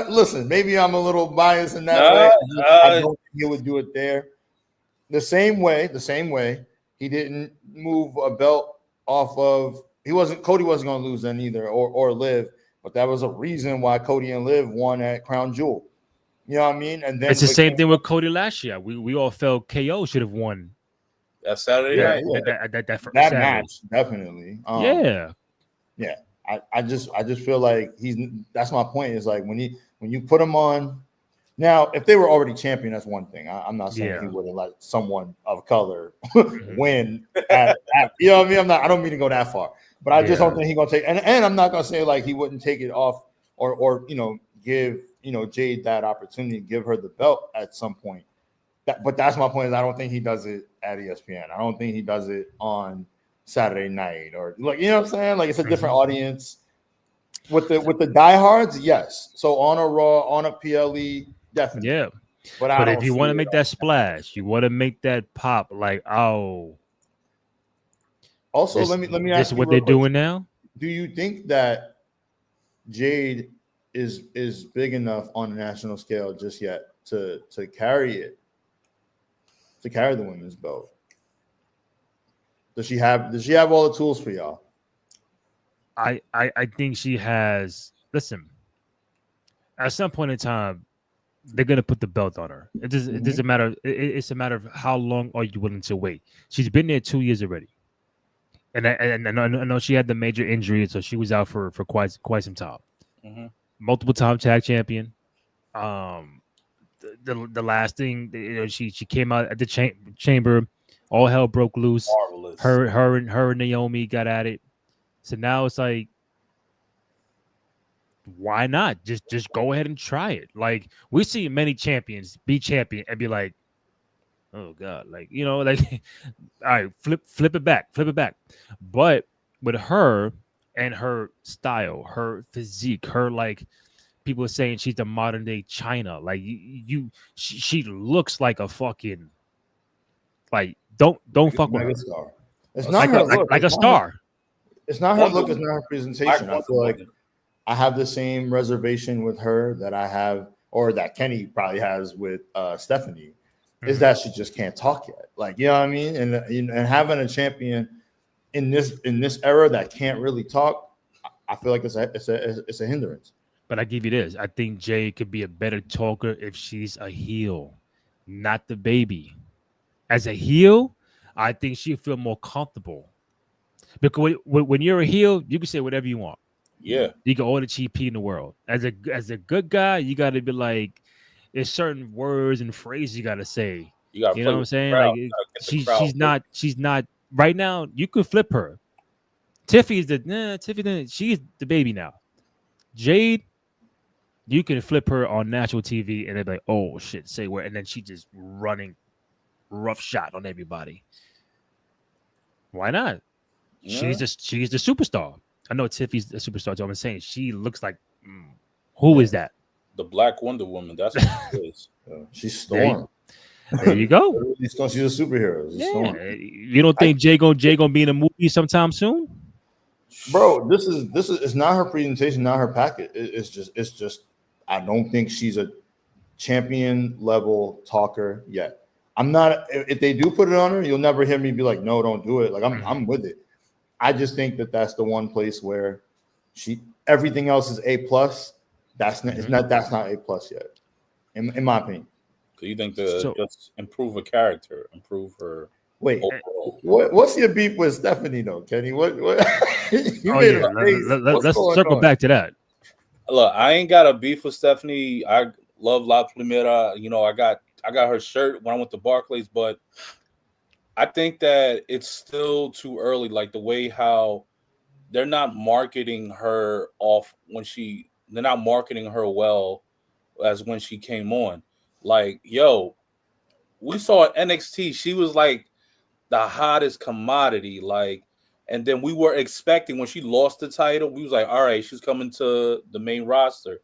Listen, maybe I'm a little biased in that way. I don't think he would do it there. The same way he didn't move a belt off of Cody wasn't gonna lose then either or Liv, but that was a reason why Cody and Liv won at Crown Jewel. You know what I mean? And then it's the same thing with Cody last year. We all felt KO should have won. That Saturday night. That match, definitely. Yeah. I just feel like that's my point. Is like when you put him on. Now, if they were already champion, that's one thing. I'm not saying he would have let someone of color win. You know what I mean? I don't mean to go that far, but I just don't think he's gonna take. And I'm not gonna say like he wouldn't take it off or give Jade that opportunity, give her the belt at some point. But that's my point. Is I don't think he does it at ESPN. I don't think he does it on Saturday night or like, you know what I'm saying? Like it's a different audience. With the diehards, yes. So on a Raw, on a PLE, definitely. Yeah. But if you want to make that splash, you want to make that pop, like, oh. Also, let me ask you. This is what they're doing now. Do you think that Jade is big enough on a national scale just yet to carry it? To carry the women's belt? Does she have all the tools for y'all? I think she has. Listen, at some point in time, they're gonna put the belt on her. It doesn't matter. It's a matter of how long are you willing to wait. She's been there 2 years already, and I know she had the major injury, so she was out for quite some time. Mm-hmm. Multiple time tag champion. The last thing, she came out at the chamber, all hell broke loose. Marvelous. Her and Naomi got at it. So now it's like, why not? Just go ahead and try it. Like we see many champions be champion and be like, oh God, like like all right, flip it back. But with her and her style, her physique, her like people are saying she's the modern day China. Like she looks like a fucking like don't fuck with her. Star. It's not her look. Like a star. It's not her look. It's not her presentation. I feel like I have the same reservation with her that I have, or that Kenny probably has with Stephanie, is that she just can't talk yet. Like, you know what I mean? And having a champion in this era that can't really talk, I feel like it's a hindrance. But I give you this: I think Jay could be a better talker if she's a heel, not the baby. As a heel, I think she'll feel more comfortable. Because when you're a heel, you can say whatever you want. Yeah, you can order cheap in the world. As a good guy, you got to be like, there's certain words and phrases you got to say. You know what I'm saying? Like she's not right now. You could flip her. Tiffany's she's the baby now. Jade, You can flip her on national TV and they're like, oh shit, say where, and then she just running rough shot on everybody. Why not? Yeah. She's the superstar. I know Tiffy's a superstar, so I'm saying she looks like who is that? The Black Wonder Woman. That's what she is. She's Storm. There you go. She's a superhero. She's Storm. You don't think Jay gonna be in a movie sometime soon? Bro, this is it's not her presentation, not her packet. It's just I don't think she's a champion level talker yet. I'm not. If they do put it on her, you'll never hear me be like, no, don't do it. Like I'm with it. I just think that's the one place where everything else is A+. That's not A+ yet, in my opinion. So you think just improve her character, improve her. Wait, what's your beef with Stephanie though, Kenny? What you made a face. Let's circle back to that. Look, I ain't got a beef with Stephanie. I love La Primera. You know, I got her shirt when I went to Barclays, but I think that it's still too early. Like the way how they're not marketing her they're not marketing her well as when she came on. Like, yo, we saw NXT. She was like the hottest commodity. Like, and then we were expecting when she lost the title, we was like, all right, she's coming to the main roster.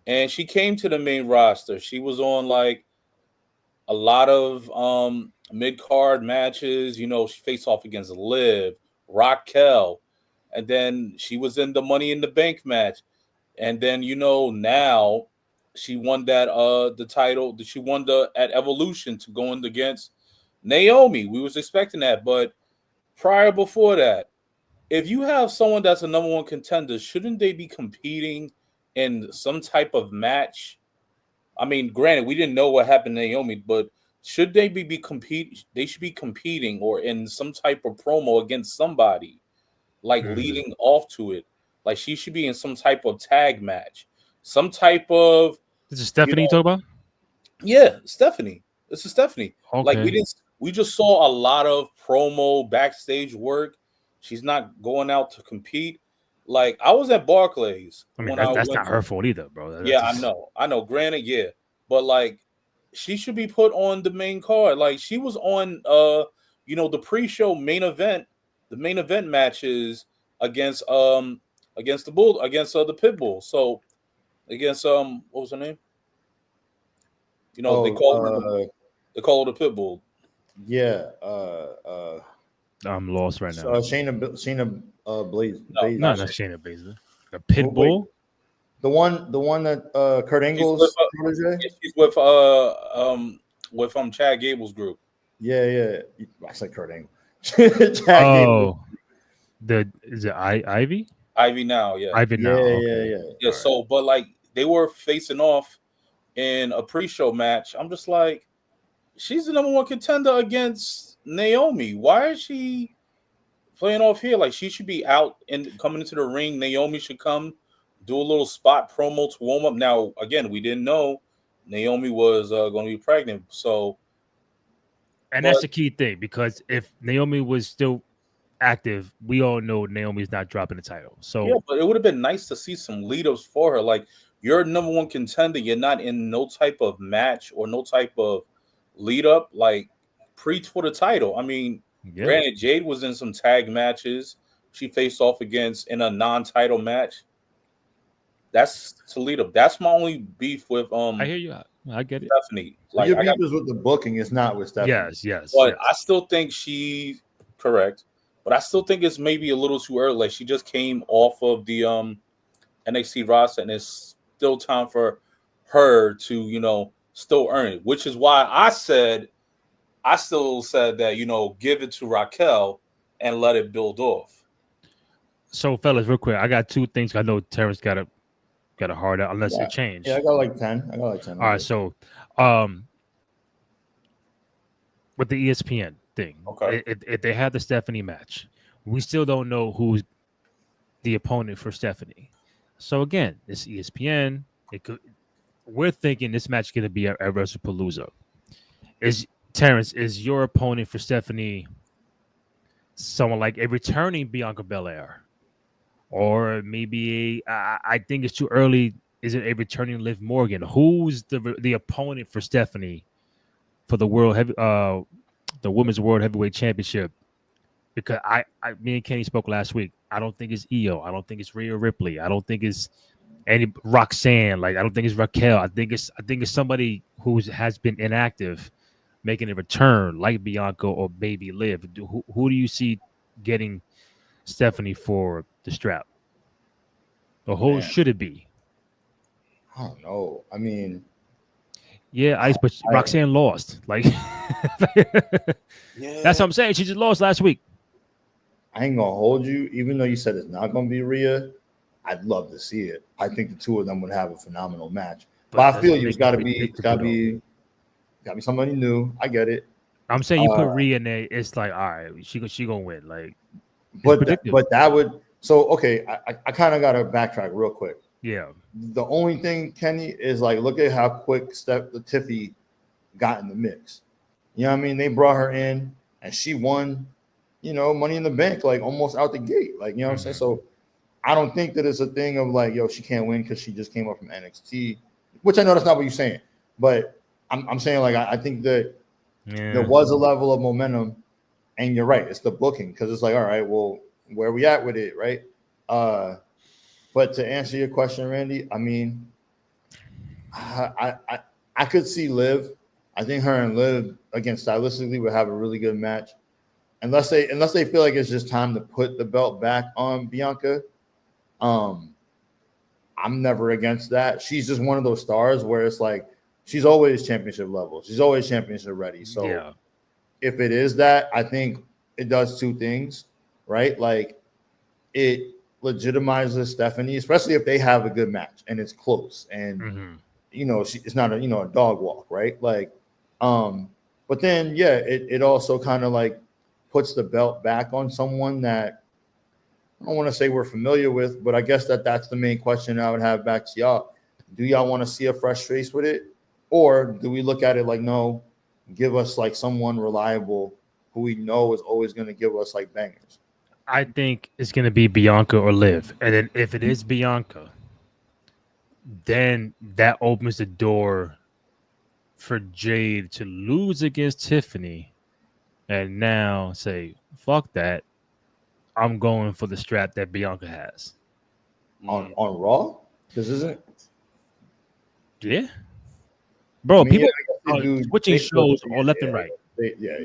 And she came to the main roster. She was on like a lot of mid-card matches. You know, she faced off against Liv, Raquel, and then she was in the Money in the Bank match. And then, you know, now she won that the title. She won at Evolution to go in against Naomi. We was expecting that, but before that, if you have someone that's a number one contender, shouldn't they be competing in some type of match? I mean, granted, we didn't know what happened to Naomi, but should they be competing? They should be competing or in some type of promo against somebody, like leading off to it. Like she should be in some type of tag match, some type of. This is Stephanie you talk about? Yeah, Stephanie. This is Stephanie. Okay. Like we just saw a lot of promo backstage work. She's not going out to compete. Like I was at Barclays. I mean, that's not her fault either, bro. I know. Granted, yeah, but like she should be put on the main card. Like she was on, the pre-show main event, the main event matches against the Pitbull. So against what was her name? You know, they call her the Pitbull. Yeah. I'm lost right now. Shayna Blaze. No, not Shayna Baszler. The Pitbull. The one that Kurt Angle's she's with Chad Gable's group. Yeah. I said Kurt Angle. Is it Ivy? Ivy now, yeah. Ivy now. Yeah. So, but like they were facing off in a pre-show match. I'm just like, she's the number one contender against Naomi. Why is she playing off here? Like she should be out and coming into the ring. Naomi should come do a little spot promo to warm up. Now, again, we didn't know Naomi was going to be pregnant. So, that's the key thing, because if Naomi was still active, we all know Naomi's not dropping the title. So yeah, but it would have been nice to see some lead-ups for her. Like you're number one contender. You're not in no type of match or no type of lead up. Like preach for the title. I mean, granted, Jade was in some tag matches. She faced off against in a non-title match. That's to lead up. That's my only beef with I hear you. I get it. Stephanie. Like your beef is with the booking, it's not with Stephanie. Yes. But I still think she's correct. But I still think it's maybe a little too early. Like she just came off of the NXT roster, and it's still time for her to, still earn it. Which is why I still said that, give it to Raquel and let it build off. So, fellas, real quick, I got two things. I know Terrence got a hard out unless it changed. Yeah, I got like 10. All right, so with the ESPN thing, okay, if they had the Stephanie match, we still don't know who's the opponent for Stephanie. So again, it's ESPN. We're thinking this match is going to be at WrestlePalooza. Is your opponent for Stephanie someone like a returning Bianca Belair? Or maybe I think it's too early Is it a returning Liv Morgan? Who's the opponent for Stephanie for the the women's world heavyweight championship? Because me and Kenny spoke last week. I don't think it's Io. I don't think it's Rhea Ripley. I don't think it's any Roxanne. Like, I don't think it's Raquel. I think it's somebody who has been inactive making a return, like Bianca or maybe Liv. Who do you see getting Stephanie for the strap? Or who should it be? I don't know. I mean, yeah, but Roxanne lost. Like, that's what I'm saying. She just lost last week. I ain't gonna hold you, even though you said it's not gonna be Rhea. I'd love to see it. I think the two of them would have a phenomenal match. But I feel you. It's gotta be somebody new. I get it. I'm saying you put Rhea in there. It's like, all right, she gonna win. Like, but that would. So okay, I kind of gotta backtrack real quick. Yeah. The only thing, Kenny, is like, look at how quick Tiffy got in the mix. You know what I mean? They brought her in and she won, Money in the Bank, like almost out the gate. Like, you know what I'm saying? So I don't think that it's a thing of like, yo, she can't win because she just came up from NXT, which I know that's not what you're saying. But I'm saying, like, I think that there was a level of momentum, and you're right. It's the booking, because it's like, all right, well, where are we at with it, right? But to answer your question, Randy, I mean, I could see Liv. I think her and Liv, again, stylistically, would have a really good match. Unless they feel like it's just time to put the belt back on Bianca. I'm never against that. She's just one of those stars where it's like she's always championship level. She's always championship ready. So if it is that, I think it does two things, right? Like, it legitimizes Stephanie, especially if they have a good match and it's close and it's not a dog walk, right? Like, but then it also kind of like puts the belt back on someone that I don't want to say we're familiar with, but I guess that's the main question I would have back to y'all. Do y'all want to see a fresh face with it, or do we look at it like, no, give us like someone reliable who we know is always going to give us like bangers? I think it's going to be Bianca or Liv. And then if it is Bianca, then that opens the door for Jade to lose against Tiffany and now say, fuck that. I'm going for the strap that Bianca has. On Raw? This isn't? Yeah. Bro, people are switching shows all left and right. Yeah.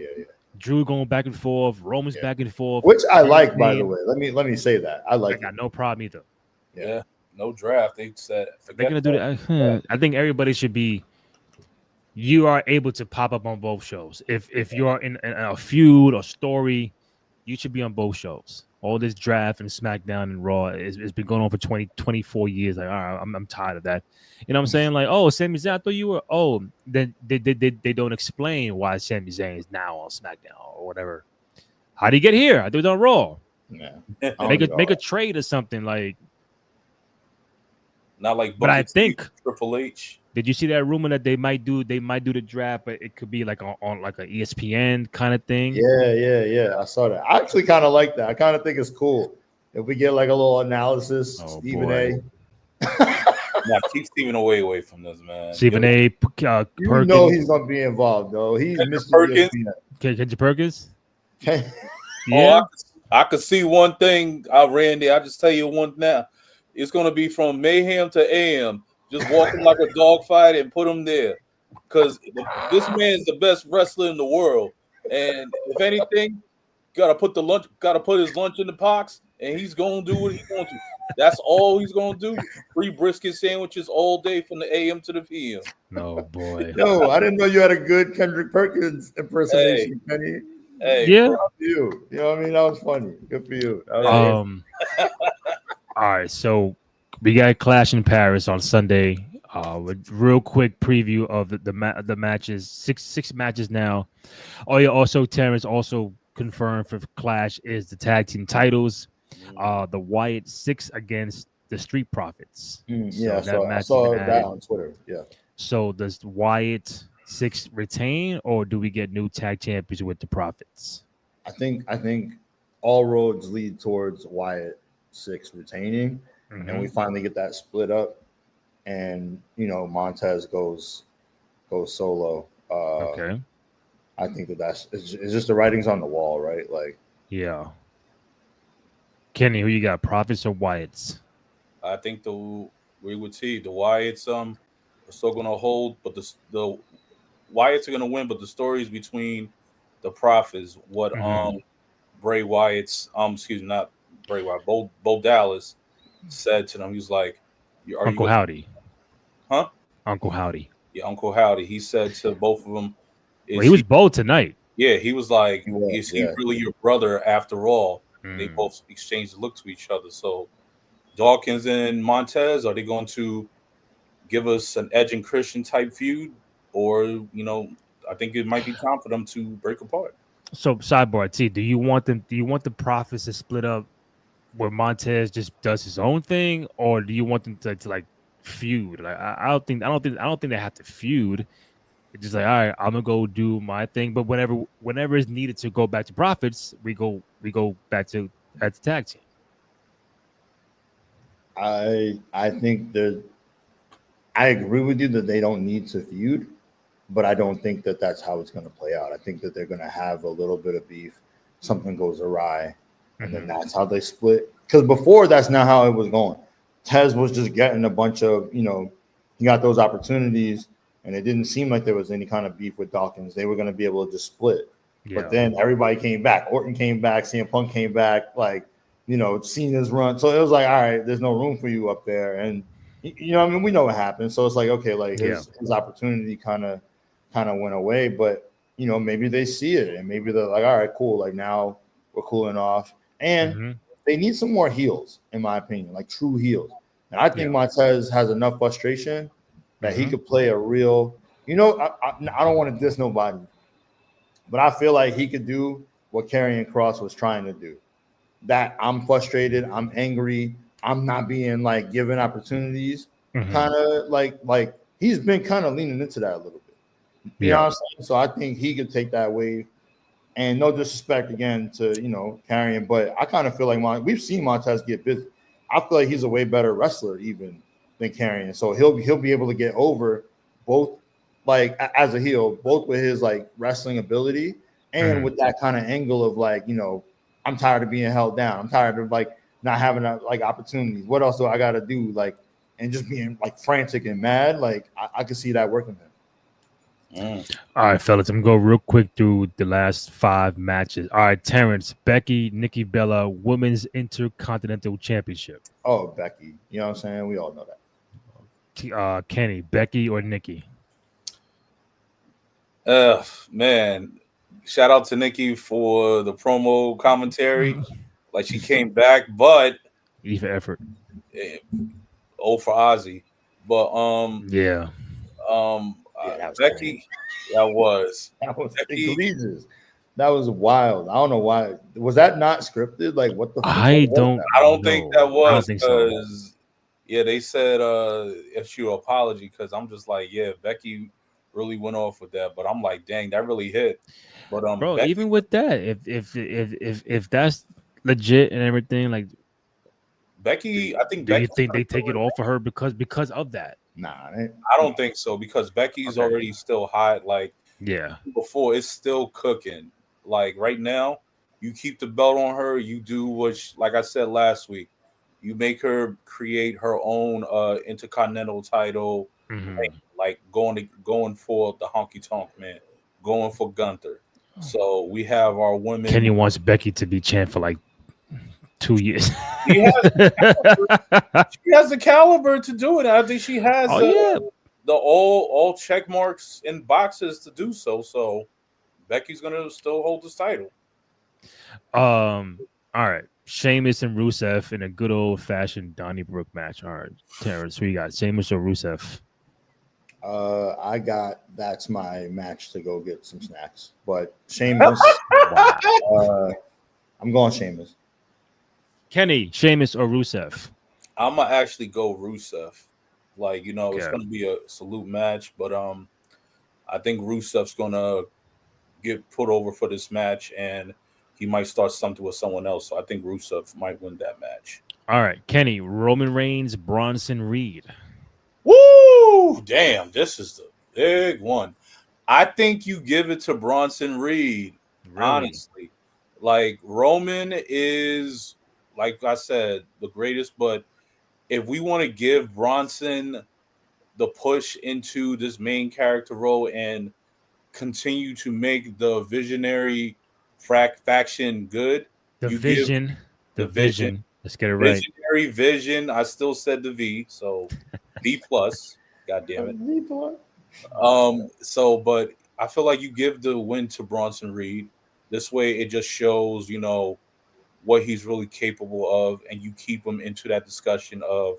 Drew going back and forth, Roman's back and forth, which I like, by the way. Let me say that I like. I got no problem either. Yeah, no draft. They said they're gonna do that. I think everybody should be. You are able to pop up on both shows. If you are in a feud or story, you should be on both shows. All this draft and SmackDown and Raw it's been going on for 24 years. Like, all right, I'm tired of that. You know what I'm saying? Like, oh, Sami Zayn, I thought you were. Oh, then they don't explain why Sami Zayn is now on SmackDown or whatever. How did he get here? I thought it was on Raw. Yeah, make a trade or something like. Not like. But I think Triple H. Did you see that rumor that they might do the draft, but it could be like on like an ESPN kind of thing? Yeah. I saw that. I actually kind of like that. I kind of think it's cool if we get like a little analysis. Stephen A. Nah, keep Stephen away from this, man. Stephen A. Perkins. You know he's gonna be involved, though. He's Mr. Perkins. Kendrick Perkins. Yeah. Oh, I could see one thing, Randy. I'll just tell you one now. It's gonna be from mayhem to AM. Just walk him like a dogfight and put him there, because this man's the best wrestler in the world. And if anything, gotta put his lunch in the box, and he's gonna do what he's going to. That's all he's gonna do. Free brisket sandwiches all day from the AM to the PM. No boy. Yo, I didn't know you had a good Kendrick Perkins impersonation, Kenny. Hey, yeah. You know what I mean? That was funny. Good for you. All right, so we got Clash in Paris on Sunday. With real quick preview of the matches. Six matches now. Oh yeah, also Terrence also confirmed for Clash is the tag team titles. The Wyatt 6 against the Street Profits. Yeah, so I saw that on Twitter. Yeah. So does Wyatt 6 retain, or do we get new tag champions with the Profits? I think all roads lead towards Wyatt 6 retaining, and we finally get that split up. and Montez goes solo. Okay. I think that's it's just the writing's on the wall, right? Like, Yeah. Kenny, who you got? Profits or Wyatts? I think we would see the Wyatts are still going to hold, but the Wyatts are going to win. But the stories between the Profits, what Bray Wyatt's excuse me, not Bray Wyatt, Bo Dallas said to them, he was like, "Are you Uncle gonna, Howdy. huh?" Uncle Howdy. Yeah, Uncle Howdy. He said to both of them, Well, "Is he was he?" bold tonight. Yeah, he was like, he was, "Is he yeah. really your brother after all?" And they both exchanged a look to each other. So Dawkins and Montez, are they going to give us an Edge and Christian type feud, or I think it might be time for them to break apart. So sidebar T, do you want the Profits to split up where Montez just does his own thing, or do you want them to like feud? Like I don't think they have to feud. It's just like, all right, I'm gonna go do my thing, but whenever it's needed to go back to Profits, we go back to as a tag team. I think I agree with you that they don't need to feud, but I don't think that that's how it's going to play out. I think that they're going to have a little bit of beef, something goes awry, and then that's how they split. Because before, that's not how it was going. Tez was just getting a bunch of, he got those opportunities, and it didn't seem like there was any kind of beef with Dawkins. They were going to be able to just split. Yeah. But then everybody came back. Orton came back. CM Punk came back. Like, Cena's run. So it was like, all right, there's no room for you up there. And, we know what happened. So it's like, okay, like his opportunity kind of went away. But, maybe they see it and maybe they're like, all right, cool. Like now we're cooling off. And they need some more heels, in my opinion, like true heels. And I think Montez has enough frustration that he could play a real, I don't want to diss nobody, but I feel like he could do what Karrion Kross was trying to do. That I'm frustrated, I'm angry, I'm not being like given opportunities. Kind of like he's been kind of leaning into that a little bit. You know what I'm saying? So I think he could take that wave. And no disrespect again to Karrion, but I kind of feel like we've seen Montez get busy. I feel like he's a way better wrestler even than Karrion. So he'll be able to get over both like as a heel, both with his like wrestling ability and with that kind of angle of like, I'm tired of being held down. I'm tired of like not having like opportunities. What else do I got to do? Like, and just being like frantic and mad. Like I could see that working him. All right, fellas, I'm gonna go real quick through the last 5 matches. All right, Terrence, Becky, Nikki Bella, Women's Intercontinental Championship. Oh, Becky. You know what I'm saying? We all know that. Kenny, Becky or Nikki? Man, shout out to Nikki for the promo commentary. Like she came back, but E for effort. O for Ozzy. But yeah, Becky, that was Becky. Egregious. That was wild. I don't know why. Was that not scripted? Like what the fuck? I don't think that was because they said issue apology because I'm just like, yeah, Becky really went off with that, but I'm like, dang, that really hit. But bro, Becky, even with that, if that's legit and everything, like Becky, I think. Do you think they take it off for her because of that? Nah, I don't think so because Becky's already still hot. Like before, it's still cooking. Like right now, you keep the belt on her. You do what, like I said last week, you make her create her own intercontinental title. Like going for the Honky Tonk Man, going for Gunther. So we have our women. Kenny wants Becky to be champ for like 2 years. She has the caliber to do it. I think she has the all check marks in boxes to do so. So Becky's gonna still hold this title. All right. Sheamus and Rusev in a good old fashioned Donnybrook match. All right, Terrence, who you got? Sheamus or Rusev? That's my match to go get some snacks. But Sheamus, I'm going Sheamus. Kenny, Sheamus or Rusev? I'm gonna actually go Rusev. Like, it's gonna be a salute match, but I think Rusev's gonna get put over for this match, and he might start something with someone else. So I think Rusev might win that match. All right, Kenny, Roman Reigns, Bronson Reed. Woo! Woo! Damn, this is the big one. I think you give it to Bronson Reed. Really? Honestly, like Roman is, like I said, the greatest. But if we want to give Bronson the push into this main character role and continue to make the visionary faction good, The you give vision. The the vision, vision. Let's get it right. visionary vision. I still said the V, so V plus. God damn it. But I feel like you give the win to Bronson Reed. This way, it just shows, what he's really capable of, and you keep him into that discussion of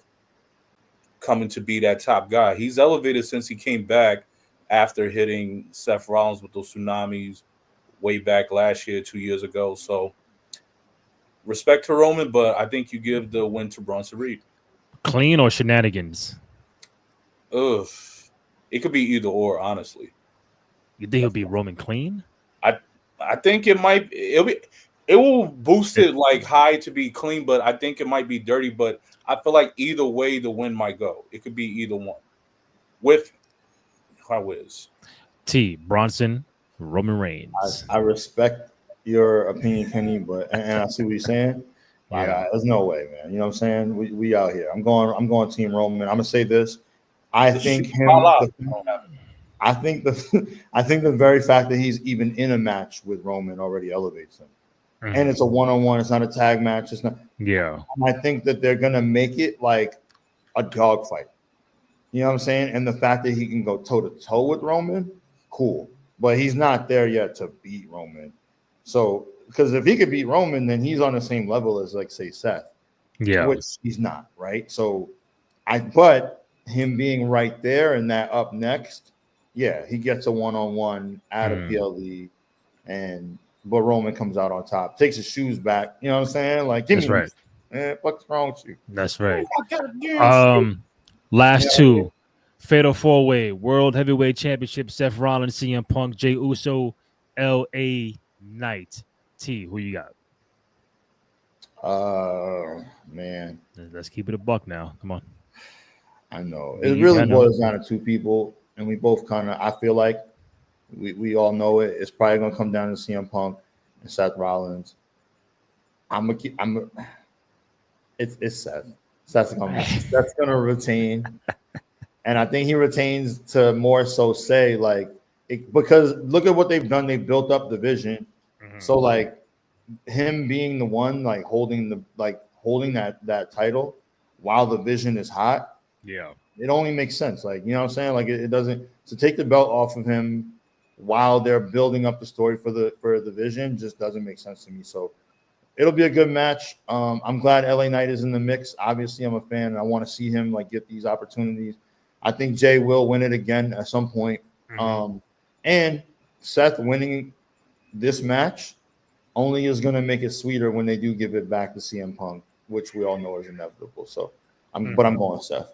coming to be that top guy. He's elevated since he came back after hitting Seth Rollins with those tsunamis way back last year, 2 years ago. So respect to Roman, but I think you give the win to Bronson Reed. Clean or shenanigans? Ugh. It could be either or, honestly. You think he'll be Roman clean? I think it will boost it like high to be clean, but I think it might be dirty. But I feel like either way the win might go. It could be either one. With how is T. Bronson, Roman Reigns. I respect your opinion, Kenny, but and I see what you're saying. Yeah. There's no way, man. You know what I'm saying? We out here. I'm going Team Roman. I'm gonna say this. I think the very fact that he's even in a match with Roman already elevates him. Mhm. And it's a one-on-one. It's not a tag match. It's not. Yeah. I think that they're gonna make it like a dogfight. You know what I'm saying? And the fact that he can go toe to toe with Roman, cool. But he's not there yet to beat Roman. So, because if he could beat Roman, then he's on the same level as, like, say, Seth. Yeah. Which he's not, right? So, but him being right there and that up next, yeah, he gets a one-on-one at a PLE, but Roman comes out on top, takes his shoes back. You know what I'm saying? Like, give That's me, right. man, what's wrong with you? That's right. Last two. Fatal 4-Way World Heavyweight Championship. Seth Rollins, CM Punk, Jey Uso, LA Knight. T, who you got? Man, Let's keep it a buck now. Come on. I know it really boils down to two people, and we both kind of. I feel like we all know it. It's probably gonna come down to CM Punk and Seth Rollins. It's Seth. Seth's gonna retain, and I think he retains to more so say like because look at what they've done. They built up the vision, so like him being the one like holding that title while the vision is hot. Yeah, it only makes sense. Like, you know what I'm saying? Like it doesn't to take the belt off of him while they're building up the story for the vision just doesn't make sense to me. So it'll be a good match. I'm glad LA Knight is in the mix. Obviously, I'm a fan and I want to see him like get these opportunities. I think Jay will win it again at some point. And Seth winning this match only is going to make it sweeter when they do give it back to CM Punk, which we all know is inevitable. So but I'm going Seth.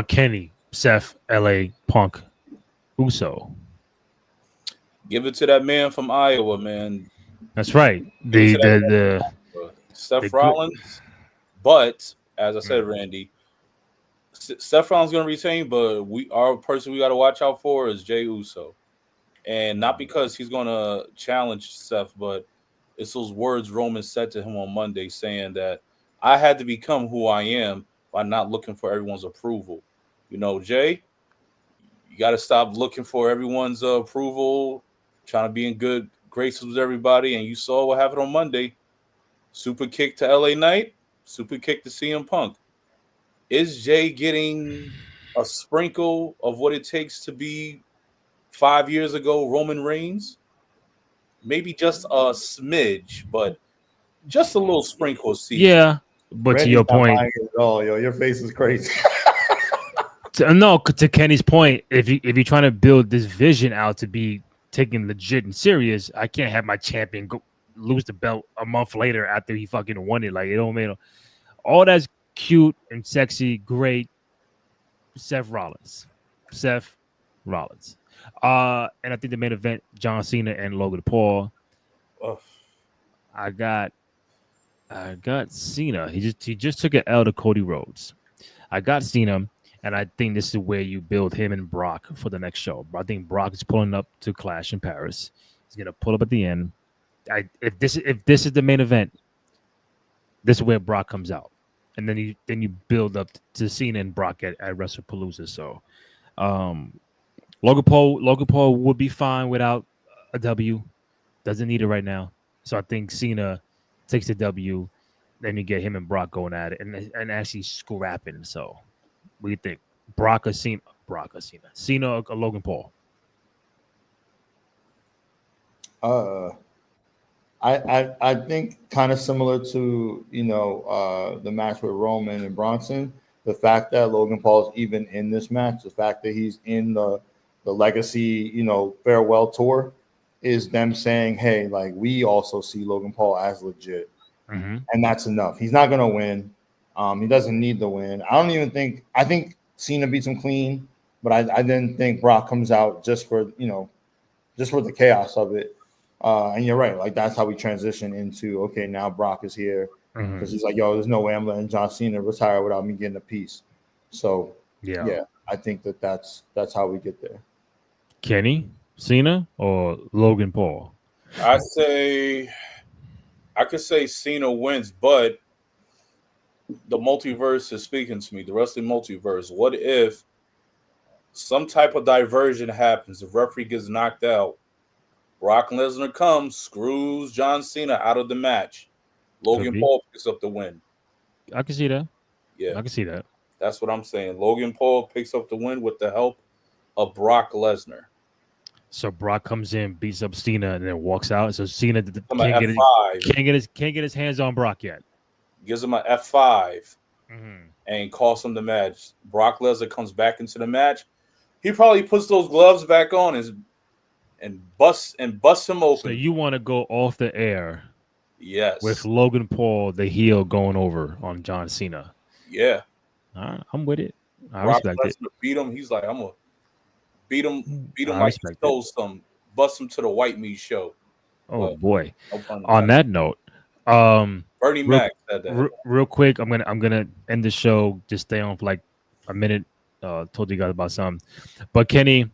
Kenny, Seth, LA, Punk, Uso. Give it to that man from Iowa, man. That's right. The Seth Rollins. But as I said, Randy, Seth Rollins going to retain, but our person we got to watch out for is Jey Uso. And not because he's going to challenge Seth, but it's those words Roman said to him on Monday saying that I had to become who I am by not looking for everyone's approval. You know, Jay, you got to stop looking for everyone's approval, trying to be in good graces with everybody. And you saw what happened on Monday. Super kick to LA Knight, super kick to CM Punk. Is Jay getting a sprinkle of what it takes to be 5 years ago Roman Reigns? Maybe just a smidge, but just a little sprinkle. Yeah, but Randy's to your point, your face is crazy. to Kenny's point, if you're trying to build this vision out to be taken legit and serious, I can't have my champion lose the belt a month later after he fucking won it. Like, it don't make all that's cute and sexy, great. Seth Rollins. And I think the main event, John Cena and Logan Paul. I got Cena. He just took an L to Cody Rhodes. I got Cena. And I think this is where you build him and Brock for the next show. I think Brock is pulling up to Clash in Paris. He's gonna pull up at the end. If this is the main event, this is where Brock comes out, and then you build up to Cena and Brock at WrestlePalooza. So, Logan Paul would be fine without a W. Doesn't need it right now. So I think Cena takes the W. Then you get him and Brock going at it and actually scrapping. So, what do you think? Brock or Cena? Cena or Logan Paul? I think kind of similar to the match with Roman and Bronson. The fact that Logan Paul's even in this match, the fact that he's in the Legacy farewell tour, is them saying, hey, like, we also see Logan Paul as legit. Mm-hmm. And that's enough. He's not going to win. He doesn't need the win. I think Cena beats him clean, but I didn't think Brock comes out just for the chaos of it. And you're right. Like, that's how we transition into, okay, now Brock is here because he's like, yo, there's no way I'm letting John Cena retire without me getting a piece. So yeah, I think that's how we get there. Kenny, Cena, or Logan Paul? I could say Cena wins, but the multiverse is speaking to me. The wrestling multiverse. What if some type of diversion happens? The referee gets knocked out. Brock Lesnar comes, screws John Cena out of the match. Logan Paul picks up the win. I can see that. Yeah, I can see that. That's what I'm saying. Logan Paul picks up the win with the help of Brock Lesnar. So Brock comes in, beats up Cena, and then walks out. So Cena can't get his hands on Brock yet. Gives him an F5 and costs him the match. Brock Lesnar comes back into the match. He probably puts those gloves back on and busts him open. So you want to go off the air? Yes. With Logan Paul, the heel, going over on John Cena. Yeah. All right, I'm with it. I Brock respect Lesnar it. Beat him. He's like, I'm gonna beat him like he stole some. Bust him to the white meat show. Oh boy! On that note, Bernie Mac said that. Real quick, I'm gonna end the show. Just stay on for like a minute. Told you guys about something, but Kenny,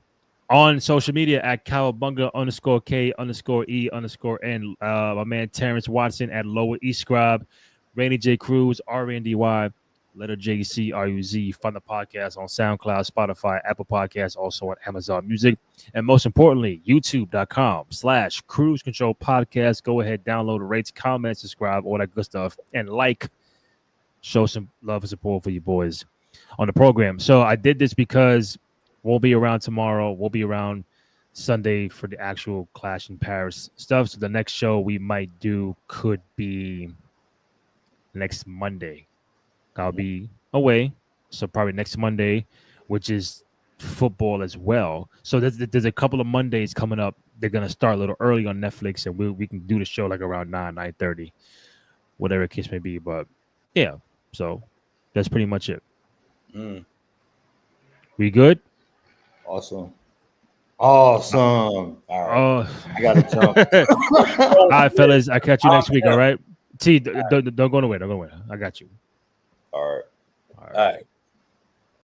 on social media at Cowabunga _K_E_N. My man Terrence Watson at Lower East Scribe. Rainy J Cruz, RNDY, letter JCRUZ. Find the podcast on SoundCloud, Spotify, Apple Podcasts, also on Amazon Music. And most importantly, YouTube.com/Cruise Control Podcast. Go ahead, download, rate, comment, subscribe, all that good stuff. And show some love and support for you boys on the program. So I did this because we'll be around tomorrow. We'll be around Sunday for the actual Clash in Paris stuff. So the next show we might do could be next Monday. I'll be away. So probably next Monday, which is football as well. So there's a couple of Mondays coming up. They're going to start a little early on Netflix, and we can do the show like around 9:30, whatever the case may be. But yeah, so that's pretty much it. We good? Awesome. All right. I got to jump. All right, fellas. I'll catch you next week. All right. T, don't go nowhere. I got you. All right. All right.